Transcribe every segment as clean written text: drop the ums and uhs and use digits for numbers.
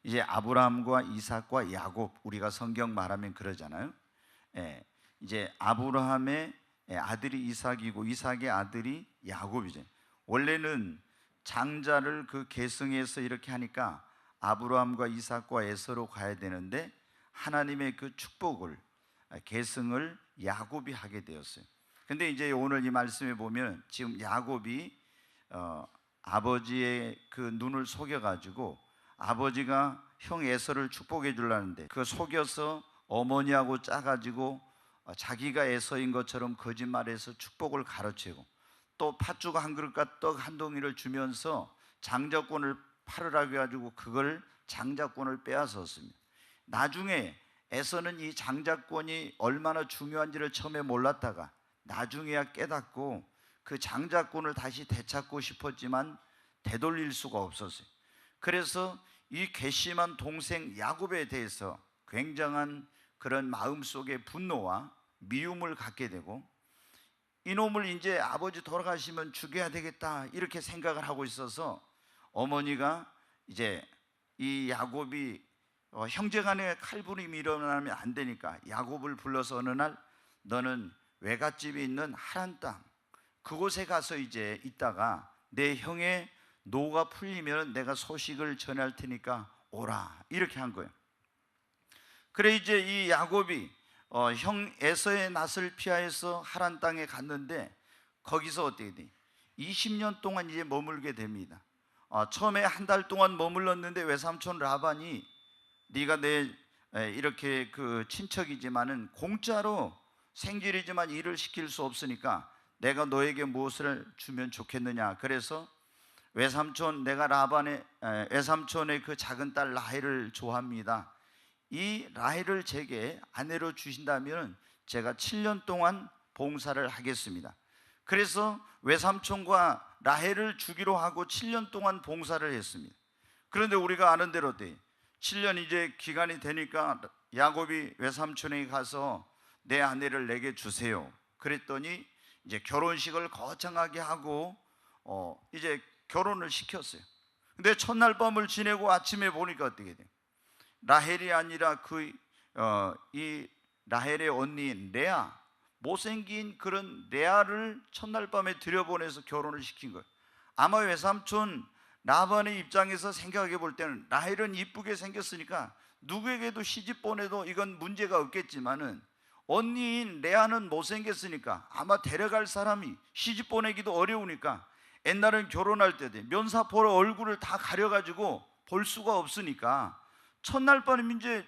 이제 아브라함과 이삭과 야곱, 우리가 성경 말하면 그러잖아요. 예, 이제 아브라함의 아들이 이삭이고 이삭의 아들이 야곱이죠. 원래는 장자를 그 계승해서 이렇게 하니까 아브라함과 이삭과 에서로 가야 되는데 하나님의 그 축복을 계승을 야곱이 하게 되었어요. 근데 이제 오늘 이 말씀에 보면 지금 야곱이 아버지의 그 눈을 속여가지고 아버지가 형 에서를 축복해 주려는데 그 속여서 어머니하고 짜가지고 자기가 에서인 것처럼 거짓말해서 축복을 가로채고 또 팥죽 한 그릇과 떡 한 덩이를 주면서 장자권을 팔으라고 해가지고 그걸 장자권을 빼앗았습니다. 나중에 에서는 이 장자권이 얼마나 중요한지를 처음에 몰랐다가 나중에야 깨닫고 그 장자권을 다시 되찾고 싶었지만 되돌릴 수가 없었어요. 그래서 이 괘씸한 동생 야곱에 대해서 굉장한 그런 마음속의 분노와 미움을 갖게 되고 이놈을 이제 아버지 돌아가시면 죽여야 되겠다 이렇게 생각을 하고 있어서 어머니가 이제 이 야곱이 형제간에 칼부림이 일어나면 안 되니까 야곱을 불러서 어느 날 너는 외갓집에 있는 하란 땅 그곳에 가서 이제 있다가 내 형의 노가 풀리면 내가 소식을 전할 테니까 오라 이렇게 한 거예요. 그래 이제 이 야곱이 형 에서의 낯을 피하여서 하란 땅에 갔는데 거기서 어떻게 돼? 20년 동안 이제 머물게 됩니다. 처음에 한 달 동안 머물렀는데 외삼촌 라반이 네가 내 이렇게 그 친척이지만은 공짜로 생질이지만 일을 시킬 수 없으니까 내가 너에게 무엇을 주면 좋겠느냐. 그래서 외삼촌 내가 라반의 외삼촌의 그 작은 딸 라헬을 좋아합니다. 이 라헬을 제게 아내로 주신다면 제가 7년 동안 봉사를 하겠습니다. 그래서 외삼촌과 라헬을 주기로 하고 7년 동안 봉사를 했습니다. 그런데 우리가 아는 대로 7년 이제 기간이 되니까 야곱이 외삼촌에게 가서 내 아내를 내게 주세요. 그랬더니 이제 결혼식을 거창하게 하고 이제 결혼을 시켰어요. 근데 첫날 밤을 지내고 아침에 보니까 어떻게 돼요? 라헬이 아니라 이 라헬의 언니인 레아, 못생긴 그런 레아를 첫날 밤에 들여보내서 결혼을 시킨 거예요. 아마 외삼촌 라반의 입장에서 생각해 볼 때는 라헬은 이쁘게 생겼으니까 누구에게도 시집 보내도 이건 문제가 없겠지만은 언니인 레아는 못생겼으니까 아마 데려갈 사람이 시집 보내기도 어려우니까 옛날엔 결혼할 때 면사포로 얼굴을 다 가려가지고 볼 수가 없으니까 첫날 밤에 이제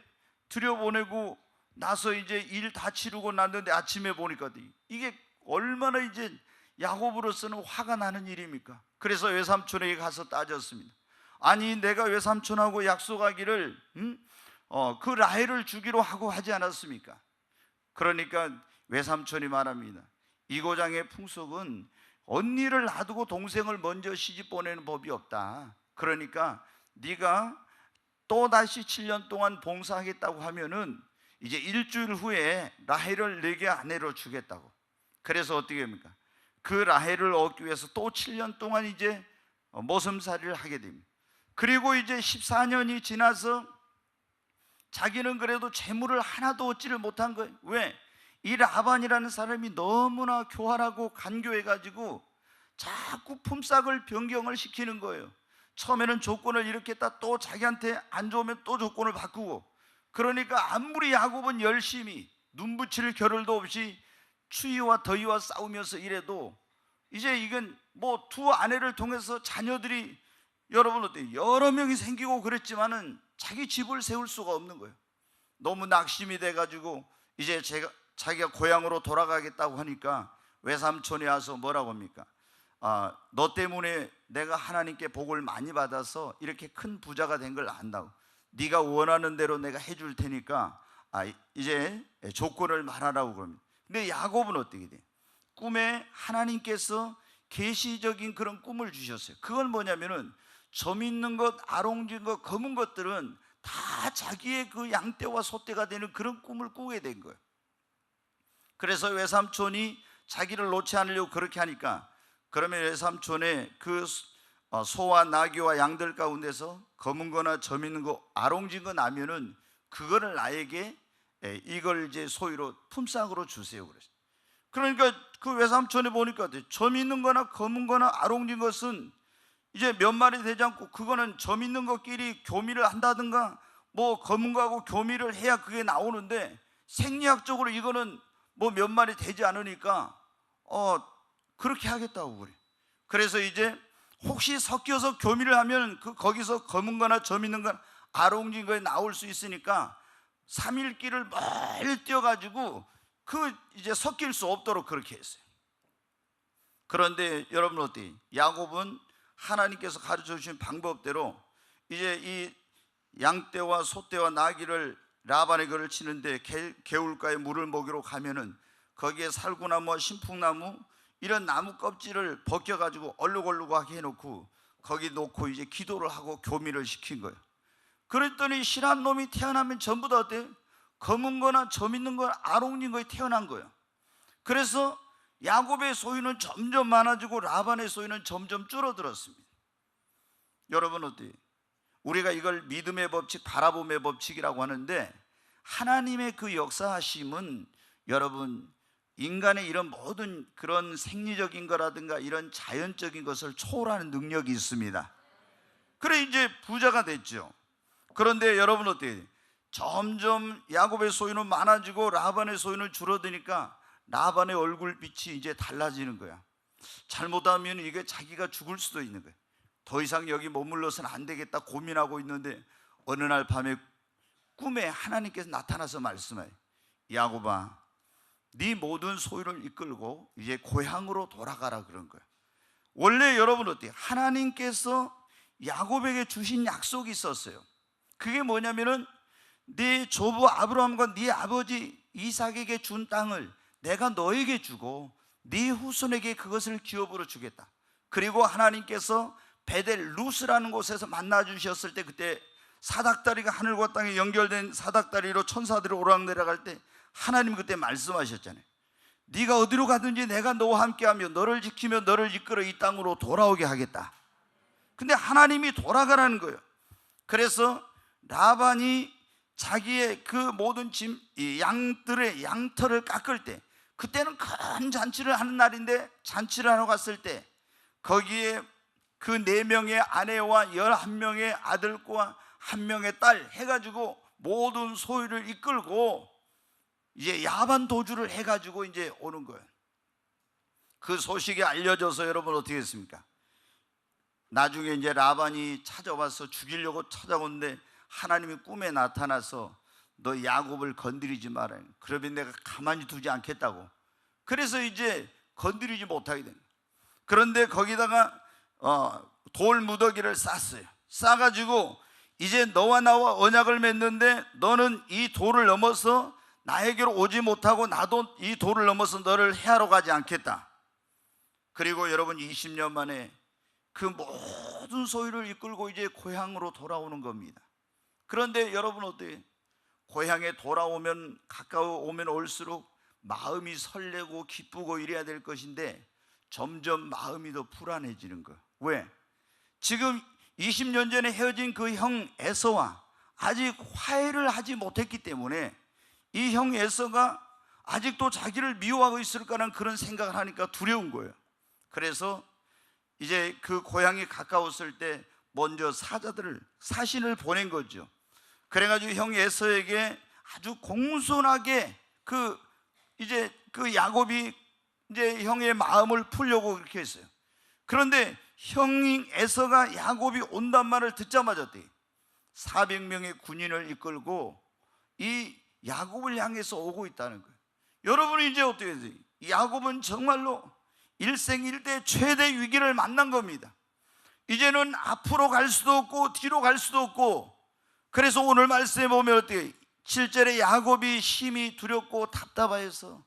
들여보내고 나서 이제 일 다 치르고 났는데 아침에 보니까 이게 얼마나 이제 야곱으로서는 화가 나는 일입니까? 그래서 외삼촌에게 가서 따졌습니다. 아니 내가 외삼촌하고 약속하기를 그 라헬을 주기로 하고 하지 않았습니까? 그러니까 외삼촌이 말합니다. 이 고장의 풍속은 언니를 놔두고 동생을 먼저 시집 보내는 법이 없다. 그러니까 네가 또다시 7년 동안 봉사하겠다고 하면은 이제 일주일 후에 라헬을 내게 아내로 주겠다고. 그래서 어떻게 합니까? 그 라헬을 얻기 위해서 또 7년 동안 이제 모섬살이를 하게 됩니다. 그리고 이제 14년이 지나서 자기는 그래도 재물을 하나도 얻지를 못한 거예요. 왜? 이 라반이라는 사람이 너무나 교활하고 간교해가지고 자꾸 품삯을 변경을 시키는 거예요. 처음에는 조건을 이렇게 했다 또 자기한테 안 좋으면 또 조건을 바꾸고, 그러니까 아무리 야곱은 열심히 눈붙일 겨를도 없이 추위와 더위와 싸우면서 이래도 이제 이건 뭐 두 아내를 통해서 자녀들이 여러분 어때요? 여러 명이 생기고 그랬지만은 자기 집을 세울 수가 없는 거예요. 너무 낙심이 돼가지고 이제 자기가 고향으로 돌아가겠다고 하니까 외삼촌이 와서 뭐라고 합니까? 너 때문에 내가 하나님께 복을 많이 받아서 이렇게 큰 부자가 된 걸 안다고. 네가 원하는 대로 내가 해줄 테니까 이제 조건을 말하라고 그럽니다. 근데 야곱은 어떻게 돼? 꿈에 하나님께서 계시적인 그런 꿈을 주셨어요. 그건 뭐냐면은 점 있는 것, 아롱진 것, 검은 것들은 다 자기의 그 양떼와 소떼가 되는 그런 꿈을 꾸게 된 거예요. 그래서 외삼촌이 자기를 놓지 않으려고 그렇게 하니까, 그러면 외삼촌의 그 소와 나귀와 양들 가운데서 검은 거나 점 있는 거 아롱진 거 나면은 그거를 나에게 이걸 이제 소위로 품삯으로 주세요 그랬어요. 그러니까 그 외삼촌에 보니까 점 있는 거나 검은 거나 아롱진 것은 이제 몇 마리 되지 않고, 그거는 점 있는 것끼리 교미를 한다든가 뭐 검은 거하고 교미를 해야 그게 나오는데, 생리학적으로 이거는 뭐 몇 마리 되지 않으니까 그렇게 하겠다고 그래. 그래서 이제 혹시 섞여서 교미를 하면 거기서 검은 거나 점 있는 거나 아롱진 거에 나올 수 있으니까 3일길을 멀리 뛰어가지고 이제 섞일 수 없도록 그렇게 했어요. 그런데 여러분 어때요? 야곱은 하나님께서 가르쳐 주신 방법대로 이제 이 양떼와 소떼와 나귀를 라반의 걸을 치는데 개울가에 물을 먹이러 가면은 거기에 살구나무와 신풍나무 이런 나무 껍질을 벗겨가지고 얼룩얼룩하게 해놓고 거기 놓고 이제 기도를 하고 교미를 시킨 거예요. 그랬더니 실한 놈이 태어나면 전부 다 어때요? 검은 거나 점 있는 거나 아롱진 거에 태어난 거예요. 그래서 야곱의 소유는 점점 많아지고 라반의 소유는 점점 줄어들었습니다. 여러분 어때요? 우리가 이걸 믿음의 법칙, 바라봄의 법칙이라고 하는데, 하나님의 그 역사하심은 여러분 인간의 이런 모든 그런 생리적인 거라든가 이런 자연적인 것을 초월하는 능력이 있습니다. 그래 이제 부자가 됐죠. 그런데 여러분 어때요? 점점 야곱의 소유는 많아지고 라반의 소유는 줄어드니까 라반의 얼굴빛이 이제 달라지는 거야. 잘못하면 이게 자기가 죽을 수도 있는 거야. 더 이상 여기 머물러서는 안 되겠다 고민하고 있는데 어느 날 밤에 꿈에 하나님께서 나타나서 말씀해요. 야곱아, 네 모든 소유를 이끌고 이제 고향으로 돌아가라 그런 거야. 원래 여러분 어때요? 하나님께서 야곱에게 주신 약속이 있었어요. 그게 뭐냐면은 네 조부 아브라함과 네 아버지 이삭에게 준 땅을 내가 너에게 주고 네 후손에게 그것을 기업으로 주겠다. 그리고 하나님께서 베델 루스라는 곳에서 만나 주셨을 때, 그때 사닥다리가 하늘과 땅에 연결된 사닥다리로 천사들이 오락내려갈 때 하나님 그때 말씀하셨잖아요. 네가 어디로 가든지 내가 너와 함께하며 너를 지키며 너를 이끌어 이 땅으로 돌아오게 하겠다. 근데 하나님이 돌아가라는 거예요. 그래서 라반이 자기의 그 모든 양들의 양털을 깎을 때, 그때는 큰 잔치를 하는 날인데, 잔치를 하러 갔을 때 거기에 그 4명의 아내와 11명의 아들과 1명의 딸 해가지고 모든 소유를 이끌고 이제 야반 도주를 해가지고 이제 오는 거예요. 그 소식이 알려져서 여러분 어떻게 했습니까? 나중에 이제 라반이 찾아와서 죽이려고 찾아오는데 하나님이 꿈에 나타나서 너 야곱을 건드리지 마라. 그러면 내가 가만히 두지 않겠다고. 그래서 이제 건드리지 못하게 된 거예요. 그런데 거기다가 돌 무더기를 쌌어요. 싸가지고 이제 너와 나와 언약을 맺는데 너는 이 돌을 넘어서 나에게로 오지 못하고 나도 이 돌을 넘어서 너를 해하러 가지 않겠다. 그리고 여러분 20년 만에 그 모든 소유를 이끌고 이제 고향으로 돌아오는 겁니다. 그런데 여러분 어때요? 고향에 돌아오면 가까워 오면 올수록 마음이 설레고 기쁘고 이래야 될 것인데 점점 마음이 더 불안해지는 거예요. 왜? 지금 20년 전에 헤어진 그 형 에서와 아직 화해를 하지 못했기 때문에 이 형 에서가 아직도 자기를 미워하고 있을까라는 그런 생각을 하니까 두려운 거예요. 그래서 이제 그 고향이 가까웠을 때 먼저 사신을 보낸 거죠. 그래가지고 형 에서에게 아주 공손하게 이제 그 야곱이 이제 형의 마음을 풀려고 그렇게 했어요. 그런데 형인 에서가 야곱이 온단 말을 듣자마자 400명의 군인을 이끌고 이 야곱을 향해서 오고 있다는 거예요. 여러분이 이제 어떻게 해야 돼요? 야곱은 정말로 일생일대 최대 위기를 만난 겁니다. 이제는 앞으로 갈 수도 없고 뒤로 갈 수도 없고, 그래서 오늘 말씀에 보면 어떻게 7절에 야곱이 심히 두렵고 답답해서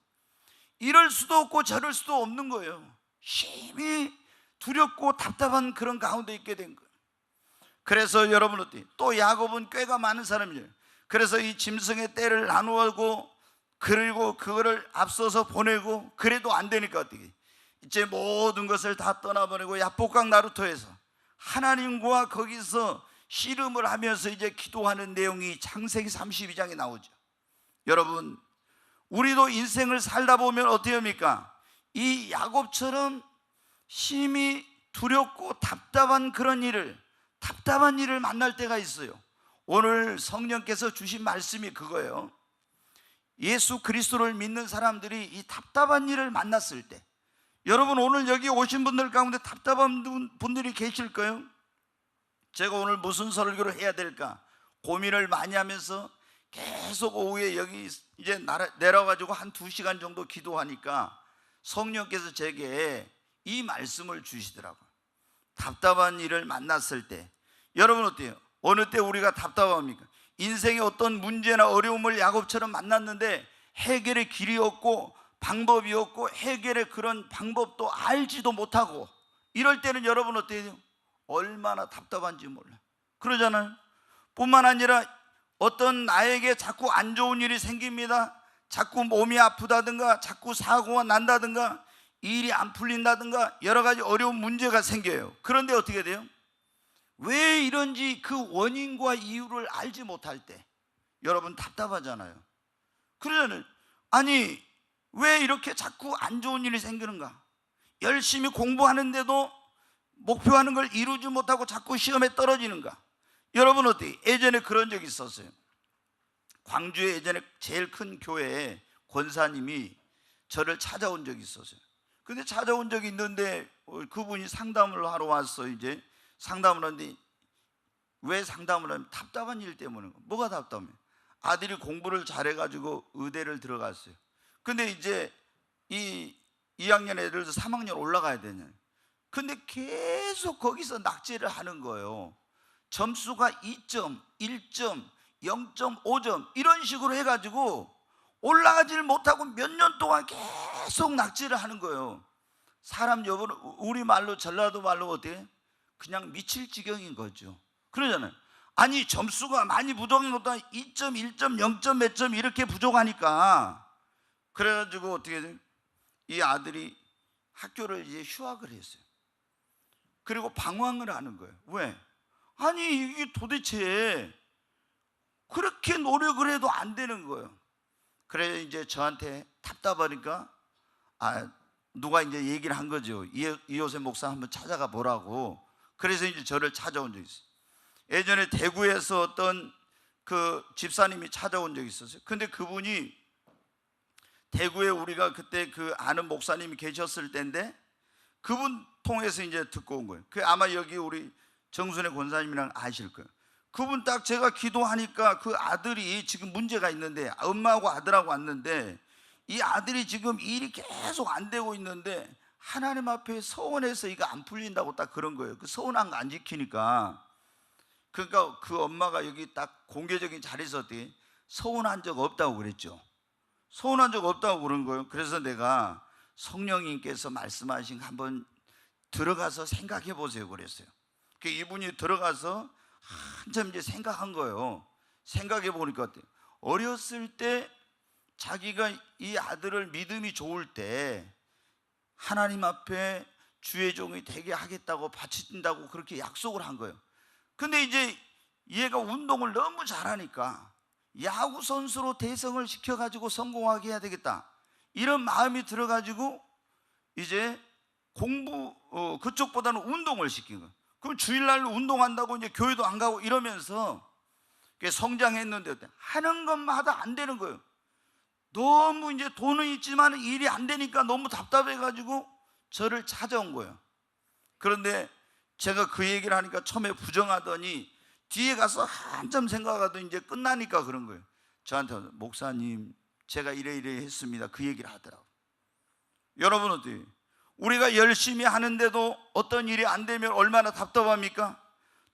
이럴 수도 없고 저럴 수도 없는 거예요. 심히 두렵고 답답한 그런 가운데 있게 된 거예요. 그래서 여러분 어때요? 또 야곱은 꾀가 많은 사람이에요. 그래서 이 짐승의 떼를 나누고 그리고 그거를 앞서서 보내고, 그래도 안 되니까 어떻게 이제 모든 것을 다 떠나보내고 야복강 나루터에서 하나님과 거기서 씨름을 하면서 이제 기도하는 내용이 창세기 32장에 나오죠. 여러분, 우리도 인생을 살다 보면 어떻게 합니까? 이 야곱처럼 심히 두렵고 답답한 일을 만날 때가 있어요. 오늘 성령께서 주신 말씀이 그거예요. 예수 그리스도를 믿는 사람들이 이 답답한 일을 만났을 때, 여러분 오늘 여기 오신 분들 가운데 답답한 분들이 계실 거예요. 제가 오늘 무슨 설교를 해야 될까 고민을 많이 하면서 계속 오후에 여기 이제 내려가지고 한 2시간 정도 기도하니까 성령께서 제게 이 말씀을 주시더라고요. 답답한 일을 만났을 때, 여러분 어때요? 어느 때 우리가 답답합니까? 인생의 어떤 문제나 어려움을 야곱처럼 만났는데 해결의 길이 없고 방법이 없고 해결의 그런 방법도 알지도 못하고, 이럴 때는 여러분 어때요? 얼마나 답답한지 몰라요. 그러잖아요. 뿐만 아니라 어떤 나에게 자꾸 안 좋은 일이 생깁니다. 자꾸 몸이 아프다든가 자꾸 사고가 난다든가 일이 안 풀린다든가 여러 가지 어려운 문제가 생겨요. 그런데 어떻게 돼요? 왜 이런지 그 원인과 이유를 알지 못할 때 여러분 답답하잖아요. 그러잖아요. 아니 왜 이렇게 자꾸 안 좋은 일이 생기는가? 열심히 공부하는데도 목표하는 걸 이루지 못하고 자꾸 시험에 떨어지는가? 여러분 어때요? 예전에 그런 적이 있었어요. 광주에 예전에 제일 큰 교회에 권사님이 저를 찾아온 적이 있었어요. 근데 찾아온 적이 있는데 그분이 상담을 하러 왔어요. 이제 상담을 하는데, 왜 상담을 하면 답답한 일 때문에. 뭐가 답답해? 아들이 공부를 잘해가지고 의대를 들어갔어요. 근데 이제 이 2학년 애들도 3학년 올라가야 되냐. 근데 계속 거기서 낙제를 하는 거예요. 점수가 2점, 1점, 0.5점 이런 식으로 해가지고 올라가지를 못하고 몇 년 동안 계속 낙제를 하는 거예요. 사람 여러분 우리 말로 전라도 말로 어때? 그냥 미칠 지경인 거죠. 그러잖아요. 아니 점수가 많이 부족한 것도 2점, 1점, 0점 몇 점 이렇게 부족하니까, 그래가지고 어떻게 돼요? 이 아들이 학교를 이제 휴학을 했어요. 그리고 방황을 하는 거예요. 왜? 아니 이게 도대체 그렇게 노력을 해도 안 되는 거예요. 그래서 이제 저한테 답답하니까 누가 이제 얘기를 한 거죠. 이호세 목사 한번 찾아가 보라고. 그래서 이제 저를 찾아온 적이 있어요. 예전에 대구에서 어떤 그 집사님이 찾아온 적이 있었어요. 근데 그분이 대구에 우리가 그때 그 아는 목사님이 계셨을 때인데 그분 통해서 이제 듣고 온 거예요. 그 아마 여기 우리 정순의 권사님이랑 아실 거예요. 그분 딱 제가 기도하니까 그 아들이 지금 문제가 있는데, 엄마하고 아들하고 왔는데 이 아들이 지금 일이 계속 안 되고 있는데 하나님 앞에 서원해서 이거 안 풀린다고 딱 그런 거예요. 그 서원한 거 안 지키니까. 그러니까 그 엄마가 여기 딱 공개적인 자리에서 어떻게 서운한 적 없다고 그랬죠. 서운한 적 없다고 그런 거예요. 그래서 내가 성령님께서 말씀하신 거 한번 들어가서 생각해 보세요 그랬어요. 그 이분이 들어가서 한참 이제 생각한 거예요. 생각해 보니까 어때요? 어렸을 때 자기가 이 아들을 믿음이 좋을 때 하나님 앞에 주의 종이 되게 하겠다고 바친다고 그렇게 약속을 한 거예요. 근데 이제 얘가 운동을 너무 잘하니까 야구 선수로 대성을 시켜가지고 성공하게 해야 되겠다 이런 마음이 들어가지고 이제 공부 그쪽보다는 운동을 시킨 거예요. 그럼 주일날 운동한다고 이제 교회도 안 가고 이러면서 성장했는데 하는 것마다 안 되는 거예요. 너무 이제 돈은 있지만 일이 안 되니까 너무 답답해가지고 저를 찾아온 거예요. 그런데 제가 그 얘기를 하니까 처음에 부정하더니 뒤에 가서 한참 생각하더니 이제 끝나니까 그런 거예요. 저한테 목사님 제가 이래 했습니다 그 얘기를 하더라고요. 여러분 어때요? 우리가 열심히 하는데도 어떤 일이 안 되면 얼마나 답답합니까?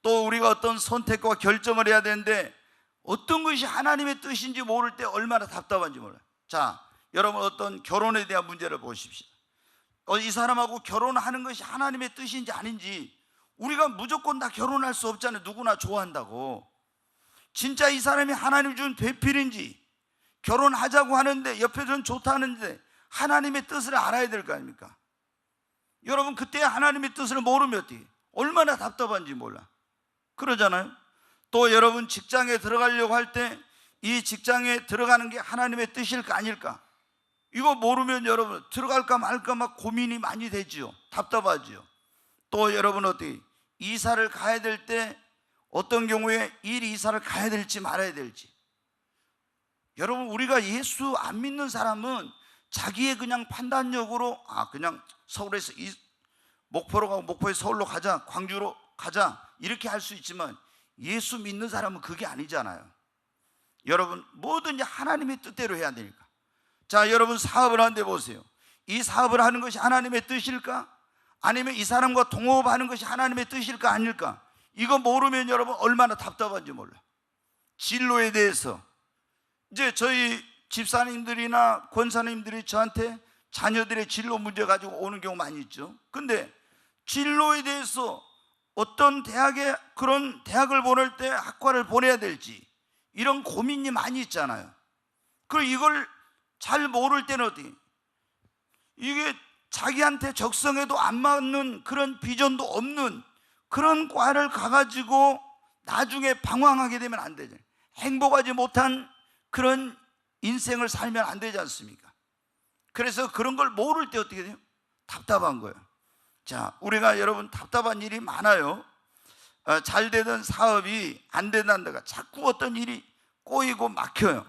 또 우리가 어떤 선택과 결정을 해야 되는데 어떤 것이 하나님의 뜻인지 모를 때 얼마나 답답한지 몰라요. 자, 여러분 어떤 결혼에 대한 문제를 보십시오. 이 사람하고 결혼하는 것이 하나님의 뜻인지 아닌지 우리가 무조건 다 결혼할 수 없잖아요. 누구나 좋아한다고. 진짜 이 사람이 하나님 준 배필인지, 결혼하자고 하는데 옆에서는 좋다는데 하나님의 뜻을 알아야 될 거 아닙니까? 여러분 그때 하나님의 뜻을 모르면 어떻게? 얼마나 답답한지 몰라. 그러잖아요. 또 여러분 직장에 들어가려고 할 때 이 직장에 들어가는 게 하나님의 뜻일까 아닐까, 이거 모르면 여러분 들어갈까 말까 막 고민이 많이 되지요. 답답하지요. 또 여러분 어떻게 이사를 가야 될 때 어떤 경우에 이사를 가야 될지 말아야 될지. 여러분 우리가 예수 안 믿는 사람은 자기의 그냥 판단력으로 그냥 서울에서 목포로 가고 목포에서 서울로 가자, 광주로 가자 이렇게 할 수 있지만 예수 믿는 사람은 그게 아니잖아요. 여러분 뭐든지 하나님의 뜻대로 해야 되니까. 자, 여러분 사업을 하는데 보세요. 이 사업을 하는 것이 하나님의 뜻일까? 아니면 이 사람과 동업하는 것이 하나님의 뜻일까 아닐까? 이거 모르면 여러분 얼마나 답답한지 몰라. 진로에 대해서 이제 저희 집사님들이나 권사님들이 저한테 자녀들의 진로 문제 가지고 오는 경우 많이 있죠. 근데 진로에 대해서 어떤 대학에 그런 대학을 보낼 때 학과를 보내야 될지 이런 고민이 많이 있잖아요. 그리고 이걸 잘 모를 때는 어떻게, 이게 자기한테 적성에도 안 맞는 그런 비전도 없는 그런 과를 가가지고 나중에 방황하게 되면 안 되죠. 행복하지 못한 그런 인생을 살면 안 되지 않습니까? 그래서 그런 걸 모를 때 어떻게 돼요? 답답한 거예요. 자, 우리가 여러분 답답한 일이 많아요. 잘 되던 사업이 안 된다가 자꾸 어떤 일이 꼬이고 막혀요.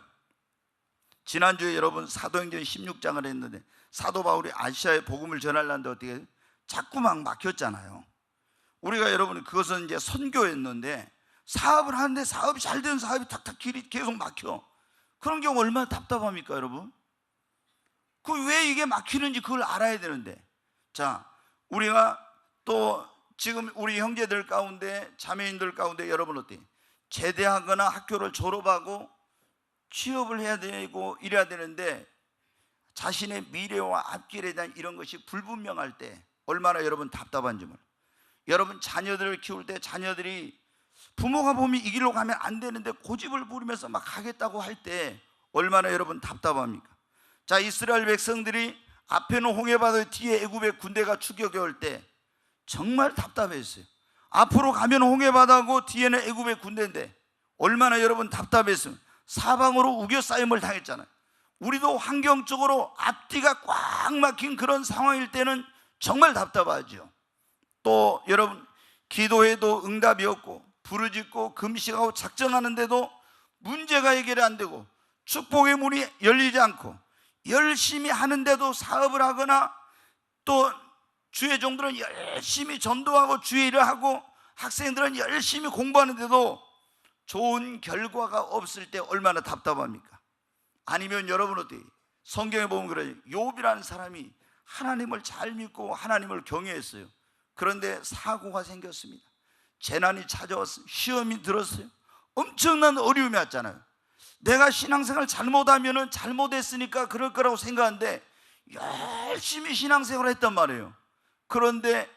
지난주에 여러분 사도행전 16장을 했는데 사도 바울이 아시아에 복음을 전하려는데 어떻게 해요? 자꾸 막 막혔잖아요. 우리가 여러분 그것은 이제 선교였는데 사업을 하는데 사업이 잘 되는 사업이 탁탁 길이 계속 막혀. 그런 경우 얼마나 답답합니까 여러분? 그 왜 이게 막히는지 그걸 알아야 되는데. 자, 우리가 또 지금 우리 형제들 가운데 자매인들 가운데 여러분 어때요? 제대하거나 학교를 졸업하고 취업을 해야 되고 이래야 되는데 자신의 미래와 앞길에 대한 이런 것이 불분명할 때 얼마나 여러분 답답한지 몰라요. 여러분 자녀들을 키울 때 자녀들이 부모가 보면 이 길로 가면 안 되는데 고집을 부리면서 막 가겠다고 할 때 얼마나 여러분 답답합니까? 자, 이스라엘 백성들이 앞에는 홍해바다 뒤에 애굽의 군대가 추격해 올 때 정말 답답했어요. 앞으로 가면 홍해바다고 뒤에는 애굽의 군대인데 얼마나 여러분 답답했어요. 사방으로 우겨싸임을 당했잖아요. 우리도 환경적으로 앞뒤가 꽉 막힌 그런 상황일 때는 정말 답답하죠. 또 여러분 기도해도 응답이 없고 부르짖고 금식하고 작정하는데도 문제가 해결이 안 되고 축복의 문이 열리지 않고 열심히 하는데도 사업을 하거나 또 주의 종들은 열심히 전도하고 주의 일을 하고 학생들은 열심히 공부하는데도 좋은 결과가 없을 때 얼마나 답답합니까? 아니면 여러분 어때요? 성경에 보면 그래요. 욥이라는 사람이 하나님을 잘 믿고 하나님을 경외했어요. 그런데 사고가 생겼습니다. 재난이 찾아왔어요. 시험이 들었어요. 엄청난 어려움이 왔잖아요. 내가 신앙생활 잘못하면 잘못했으니까 그럴 거라고 생각하는데 열심히 신앙생활을 했단 말이에요. 그런데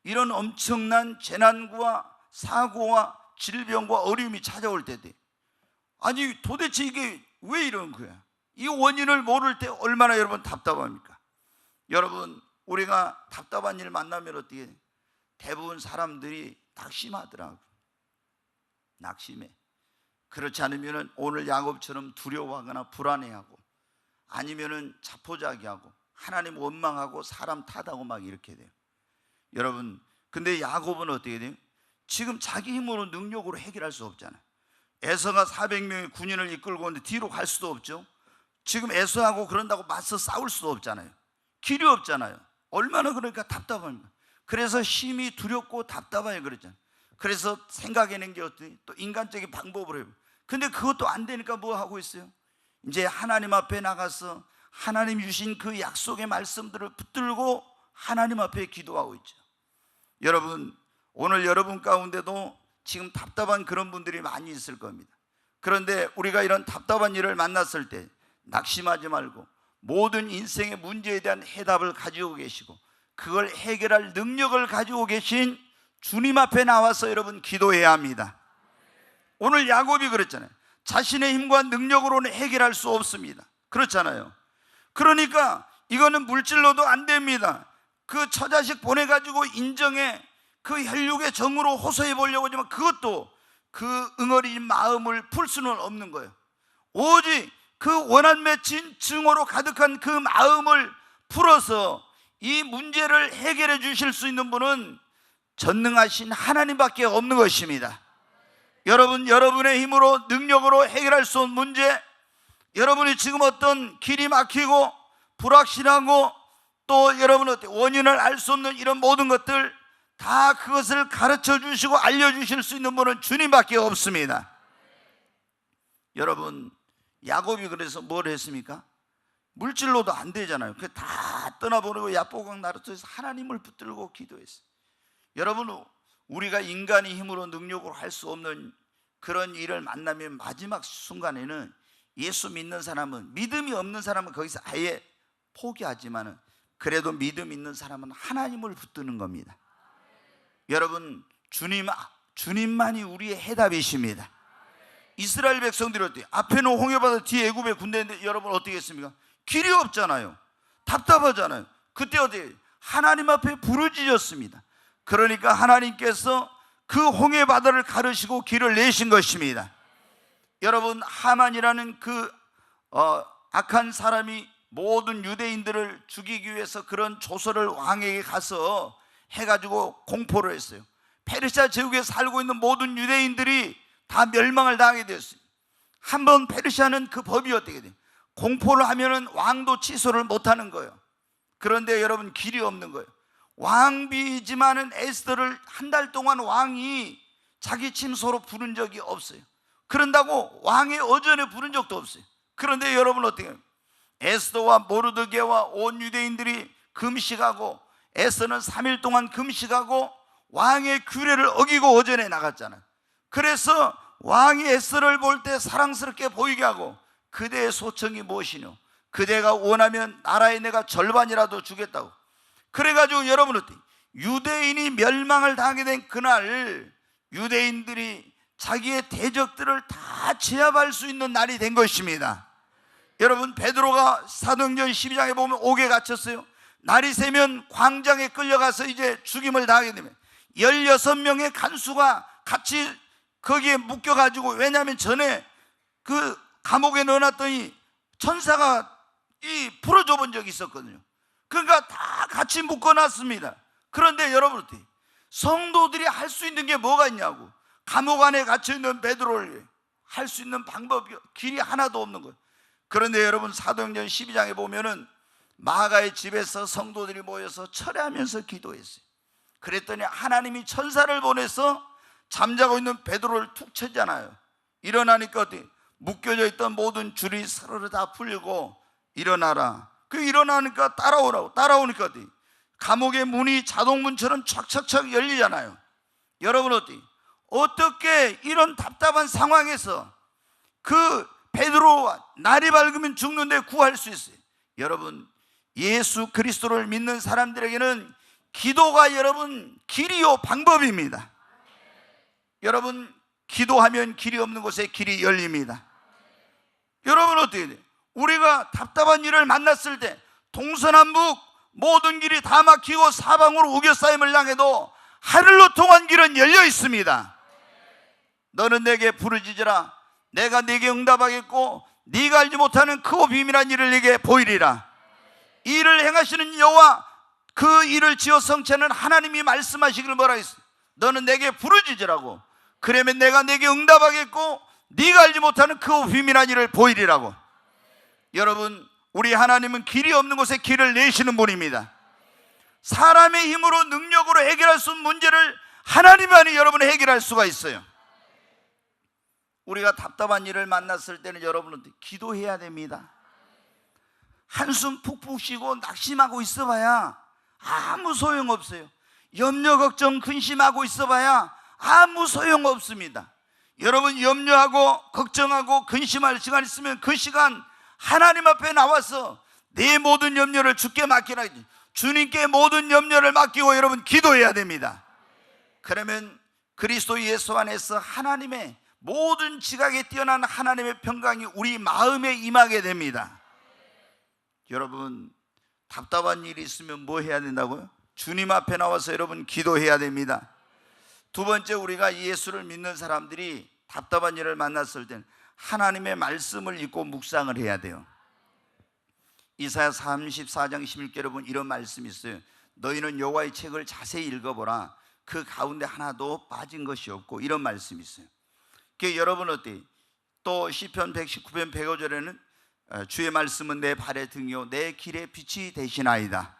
이런 엄청난 재난과 사고와 질병과 어려움이 찾아올 때 아니 도대체 이게 왜 이런 거야? 이 원인을 모를 때 얼마나 여러분 답답합니까? 여러분 우리가 답답한 일 만나면 어떻게 해요? 대부분 사람들이 낙심하더라고요. 낙심해. 그렇지 않으면 오늘 야곱처럼 두려워하거나 불안해하고 아니면 자포자기하고 하나님 원망하고 사람 탓하고 막 이렇게 돼요. 여러분 근데 야곱은 어떻게 돼요? 지금 자기 힘으로 능력으로 해결할 수 없잖아요. 에서가 400명의 군인을 이끌고 오는데 뒤로 갈 수도 없죠. 지금 에서하고 그런다고 맞서 싸울 수도 없잖아요. 길이 없잖아요. 얼마나 그러니까 답답합니까? 그래서 심히 두렵고 답답해요. 그랬잖아요. 그래서 생각해낸 게 어떻게 또 인간적인 방법으로 해요. 근데 그것도 안 되니까 뭐 하고 있어요? 이제 하나님 앞에 나가서 하나님 주신 그 약속의 말씀들을 붙들고 하나님 앞에 기도하고 있죠. 여러분 오늘 여러분 가운데도 지금 답답한 그런 분들이 많이 있을 겁니다. 그런데 우리가 이런 답답한 일을 만났을 때 낙심하지 말고 모든 인생의 문제에 대한 해답을 가지고 계시고 그걸 해결할 능력을 가지고 계신 주님 앞에 나와서 여러분 기도해야 합니다. 오늘 야곱이 그랬잖아요. 자신의 힘과 능력으로는 해결할 수 없습니다. 그렇잖아요. 그러니까 이거는 물질로도 안 됩니다. 그 처자식 보내가지고 인정해. 그 혈육의 정으로 호소해 보려고 하지만 그것도 그 응어리진 마음을 풀 수는 없는 거예요. 오직 그 원한 맺힌 증오로 가득한 그 마음을 풀어서 이 문제를 해결해 주실 수 있는 분은 전능하신 하나님밖에 없는 것입니다. 여러분, 여러분의 힘으로 능력으로 해결할 수 없는 문제, 여러분이 지금 어떤 길이 막히고 불확실하고 또 여러분의 원인을 알 수 없는 이런 모든 것들 다 그것을 가르쳐 주시고 알려주실 수 있는 분은 주님밖에 없습니다. 여러분, 야곱이 그래서 뭘 했습니까? 물질로도 안 되잖아요. 그 다 떠나버리고 야보강 나루터에서 하나님을 붙들고 기도했어요. 여러분, 우리가 인간의 힘으로 능력으로 할 수 없는 그런 일을 만나면 마지막 순간에는 예수 믿는 사람은, 믿음이 없는 사람은 거기서 아예 포기하지만 그래도 믿음 있는 사람은 하나님을 붙드는 겁니다. 여러분, 주님만이 우리의 해답이십니다. 이스라엘 백성들이 어때요? 앞에는 홍해바다, 뒤에 애굽의 군대인데 여러분 어떻게 했습니까? 길이 없잖아요. 답답하잖아요. 그때 어떻게 하나님 앞에 부르짖었습니다. 그러니까 하나님께서 그 홍해바다를 가르시고 길을 내신 것입니다. 여러분, 하만이라는 그 악한 사람이 모든 유대인들을 죽이기 위해서 그런 조서를 왕에게 가서 해가지고 공포를 했어요. 페르시아 제국에 살고 있는 모든 유대인들이 다 멸망을 당하게 되었어요. 한번 페르시아는 그 법이 어떻게 돼요? 공포를 하면은 왕도 취소를 못하는 거예요. 그런데 여러분, 길이 없는 거예요. 왕비지만은 에스더를 한 달 동안 왕이 자기 침소로 부른 적이 없어요. 그런다고 왕의 어전에 부른 적도 없어요. 그런데 여러분 어떻게 해요? 에스더와 모르드게와 온 유대인들이 금식하고, 에스더는 3일 동안 금식하고 왕의 규례를 어기고 어전에 나갔잖아요. 그래서 왕이 에스더를 볼 때 사랑스럽게 보이게 하고, 그대의 소청이 무엇이뇨? 그대가 원하면 나라에 내가 절반이라도 주겠다고. 그래가지고 여러분 어때요? 유대인이 멸망을 당하게 된 그날 유대인들이 자기의 대적들을 다 제압할 수 있는 날이 된 것입니다. 여러분, 베드로가 사도행전 12장에 보면 옥에 갇혔어요. 날이 새면 광장에 끌려가서 이제 죽임을 당하게 되면 16명의 간수가 같이 거기에 묶여가지고, 왜냐하면 전에 그 감옥에 넣어놨더니 천사가 풀어줘 본 적이 있었거든요. 그러니까 다 같이 묶어놨습니다. 그런데 여러분 어때요? 성도들이 할 수 있는 게 뭐가 있냐고. 감옥 안에 갇혀있는 베드로를 할 수 있는 방법이, 길이 하나도 없는 거예요. 그런데 여러분, 사도행전 12장에 보면은 마가의 집에서 성도들이 모여서 철회하면서 기도했어요. 그랬더니 하나님이 천사를 보내서 잠자고 있는 베드로를 툭 쳤잖아요. 일어나니까 어떻게? 묶여져 있던 모든 줄이 서로를 다 풀리고, 일어나라. 그 일어나니까 따라오니까 어떻게? 감옥의 문이 자동문처럼 촥촥촥 열리잖아요. 여러분 어떻게 이런 답답한 상황에서 그 베드로와 날이 밝으면 죽는데 구할 수 있어요? 여러분, 예수 그리스도를 믿는 사람들에게는 기도가 여러분 길이요 방법입니다. 여러분, 기도하면 길이 없는 곳에 길이 열립니다. 여러분 어떻게 돼요? 우리가 답답한 일을 만났을 때 동서남북 모든 길이 다 막히고 사방으로 우겨싸임을 당해도 하늘로 통한 길은 열려 있습니다. 너는 내게 부르짖으라. 내가 네게 응답하겠고 네가 알지 못하는 크고 비밀한 일을 네게 보이리라. 이 일을 행하시는 여호와, 그 일을 지어 성취하는 하나님이 말씀하시기를 뭐라 했어요? 너는 내게 부르짖으라고. 그러면 내가 네게 응답하겠고 네가 알지 못하는 크고 비밀한 일을 보이리라고. 여러분, 우리 하나님은 길이 없는 곳에 길을 내시는 분입니다. 사람의 힘으로 능력으로 해결할 수 없는 문제를 하나님만이 여러분이 해결할 수가 있어요. 우리가 답답한 일을 만났을 때는 여러분은 기도해야 됩니다. 한숨 푹푹 쉬고 낙심하고 있어봐야 아무 소용없어요. 염려 걱정 근심하고 있어봐야 아무 소용없습니다. 여러분, 염려하고 걱정하고 근심할 시간 있으면 그 시간 하나님 앞에 나와서 내 모든 염려를 주께 맡기라. 주님께 모든 염려를 맡기고 여러분 기도해야 됩니다. 그러면 그리스도 예수 안에서 하나님의 모든 지각에 뛰어난 하나님의 평강이 우리 마음에 임하게 됩니다. 여러분, 답답한 일이 있으면 뭐 해야 된다고요? 주님 앞에 나와서 여러분 기도해야 됩니다. 두 번째, 우리가 예수를 믿는 사람들이 답답한 일을 만났을 때는 하나님의 말씀을 읽고 묵상을 해야 돼요. 이사야 34장 16절에 보면 이런 말씀이 있어요. 너희는 여호와의 책을 자세히 읽어보라. 그 가운데 하나도 빠진 것이 없고, 이런 말씀이 있어요. 그러니까 여러분 어때요? 또 시편 119편 105절에는 주의 말씀은 내 발의 등이요 내 길의 빛이 되시나이다.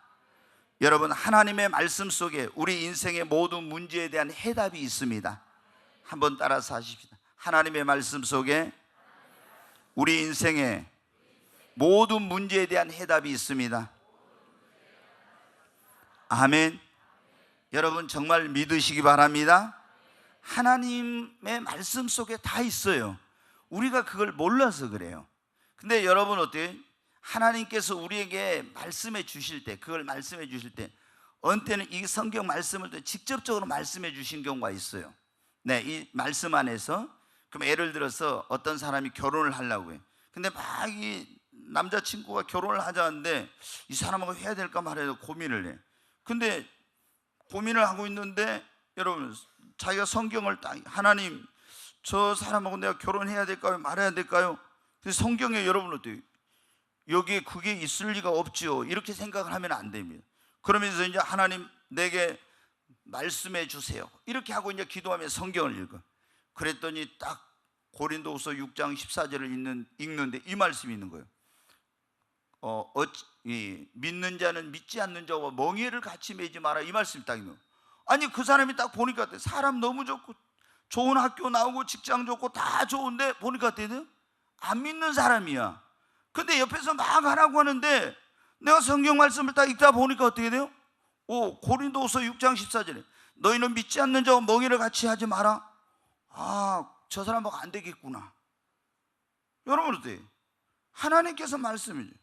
여러분, 하나님의 말씀 속에 우리 인생의 모든 문제에 대한 해답이 있습니다. 한번 따라서 하십시다. 하나님의 말씀 속에 우리 인생의 모든 문제에 대한 해답이 있습니다. 아멘. 여러분 정말 믿으시기 바랍니다. 하나님의 말씀 속에 다 있어요. 우리가 그걸 몰라서 그래요. 근데 여러분 어때요? 하나님께서 우리에게 말씀해 주실 때, 그걸 말씀해 주실 때 어느 때는 이 성경 말씀을 또 직접적으로 말씀해 주신 경우가 있어요. 네, 이 말씀 안에서. 그럼 예를 들어서 어떤 사람이 결혼을 하려고 해요. 근데 막 이 남자친구가 결혼을 하자는데 이 사람하고 해야 될까 말해야 고민을 해. 근데 고민을 하고 있는데 여러분, 자기가 성경을 딱, 하나님 저 사람하고 내가 결혼해야 될까요 말해야 될까요? 그래서 성경에 여러분 어때요? 여기에 그게 있을 리가 없지요, 이렇게 생각을 하면 안 됩니다. 그러면서 이제 하나님 내게 말씀해 주세요 이렇게 하고 이제 기도하며 성경을 읽어. 그랬더니 딱 고린도후서 6장 14절을 읽는데 이 말씀이 있는 거예요. 믿는 자는 믿지 않는 자와 멍에를 같이 매지 마라, 이 말씀이 딱 있는 거예요. 아니 그 사람이 딱 보니까 사람 너무 좋고 좋은 학교 나오고 직장 좋고 다 좋은데 보니까 어때요? 안 믿는 사람이야. 근데 옆에서 막 하라고 하는데 내가 성경 말씀을 딱 읽다 보니까 어떻게 돼요? 고린도후서 6장 14절에 너희는 믿지 않는 자와 멍에를 같이 하지 마라. 저 사람하고 안 되겠구나. 여러분 어때요? 하나님께서 말씀이죠.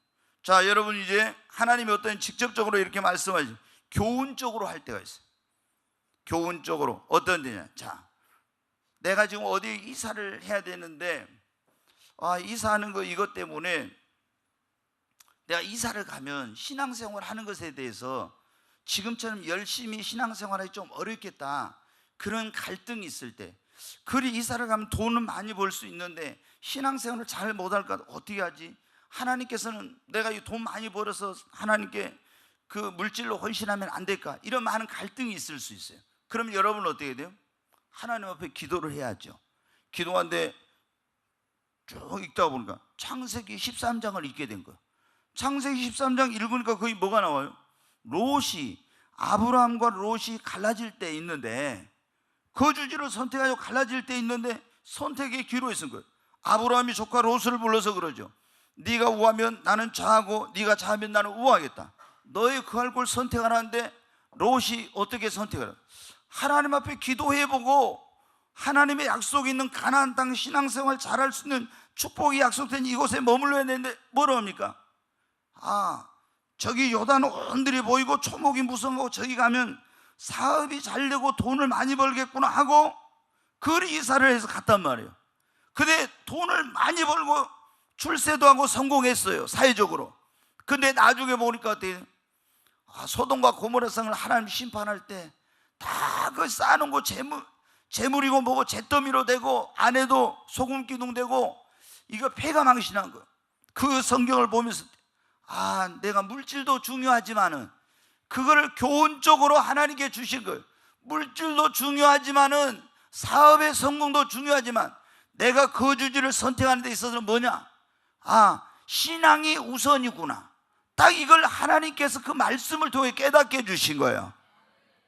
자, 여러분 이제 하나님이 어떤 직접적으로 이렇게 말씀하시죠. 교훈적으로 할 때가 있어요. 교훈적으로 어떤 데냐? 자, 내가 지금 어디 이사를 해야 되는데 이사하는 거 이것 때문에 내가 이사를 가면 신앙생활 하는 것에 대해서 지금처럼 열심히 신앙생활하기 좀 어렵겠다, 그런 갈등이 있을 때, 그리 이사를 가면 돈은 많이 벌 수 있는데 신앙생활을 잘 못할까, 어떻게 하지? 하나님께서는 내가 이 돈 많이 벌어서 하나님께 그 물질로 헌신하면 안 될까? 이런 많은 갈등이 있을 수 있어요. 그럼 여러분 어떻게 돼요? 하나님 앞에 기도를 해야죠. 기도하는데 쭉 읽다 보니까 창세기 13장을 읽게 된 거예요. 창세기 13장 읽으니까 거기 뭐가 나와요? 아브라함과 롯이 갈라질 때 있는데, 거주지를 선택하여 갈라질 때 있는데 선택의 기로에 쓴 거예요. 아브라함이 조카 롯을 불러서 그러죠. 네가 우하면 나는 좌하고 네가 좌하면 나는 우하겠다. 너의 그할 곳을 선택하라는데 롯이 어떻게 선택하라? 하나님 앞에 기도해보고 하나님의 약속이 있는 가나안 땅 신앙생활 잘할 수 있는 축복이 약속된 이곳에 머물러야 되는데 뭐라 합니까? 저기 요단 온들이 보이고 초목이 무성하고 저기 가면 사업이 잘 되고 돈을 많이 벌겠구나 하고 그리 이사를 해서 갔단 말이에요. 근데 돈을 많이 벌고 출세도 하고 성공했어요, 사회적으로. 근데 나중에 보니까 어때요? 소돔과 고모라 성을 하나님 심판할 때 다 그 쌓아놓은 거 재물이고 뭐고 잿더미로 되고 안에도 소금 기둥 되고 이거 폐가 망신한 거예요. 그 성경을 보면서 내가 물질도 중요하지만은 그거를 교훈적으로 하나님께 주신 거예요. 물질도 중요하지만은 사업의 성공도 중요하지만 내가 거주지를 선택하는 데 있어서는 뭐냐? 신앙이 우선이구나. 딱 이걸 하나님께서 그 말씀을 통해 깨닫게 해주신 거예요.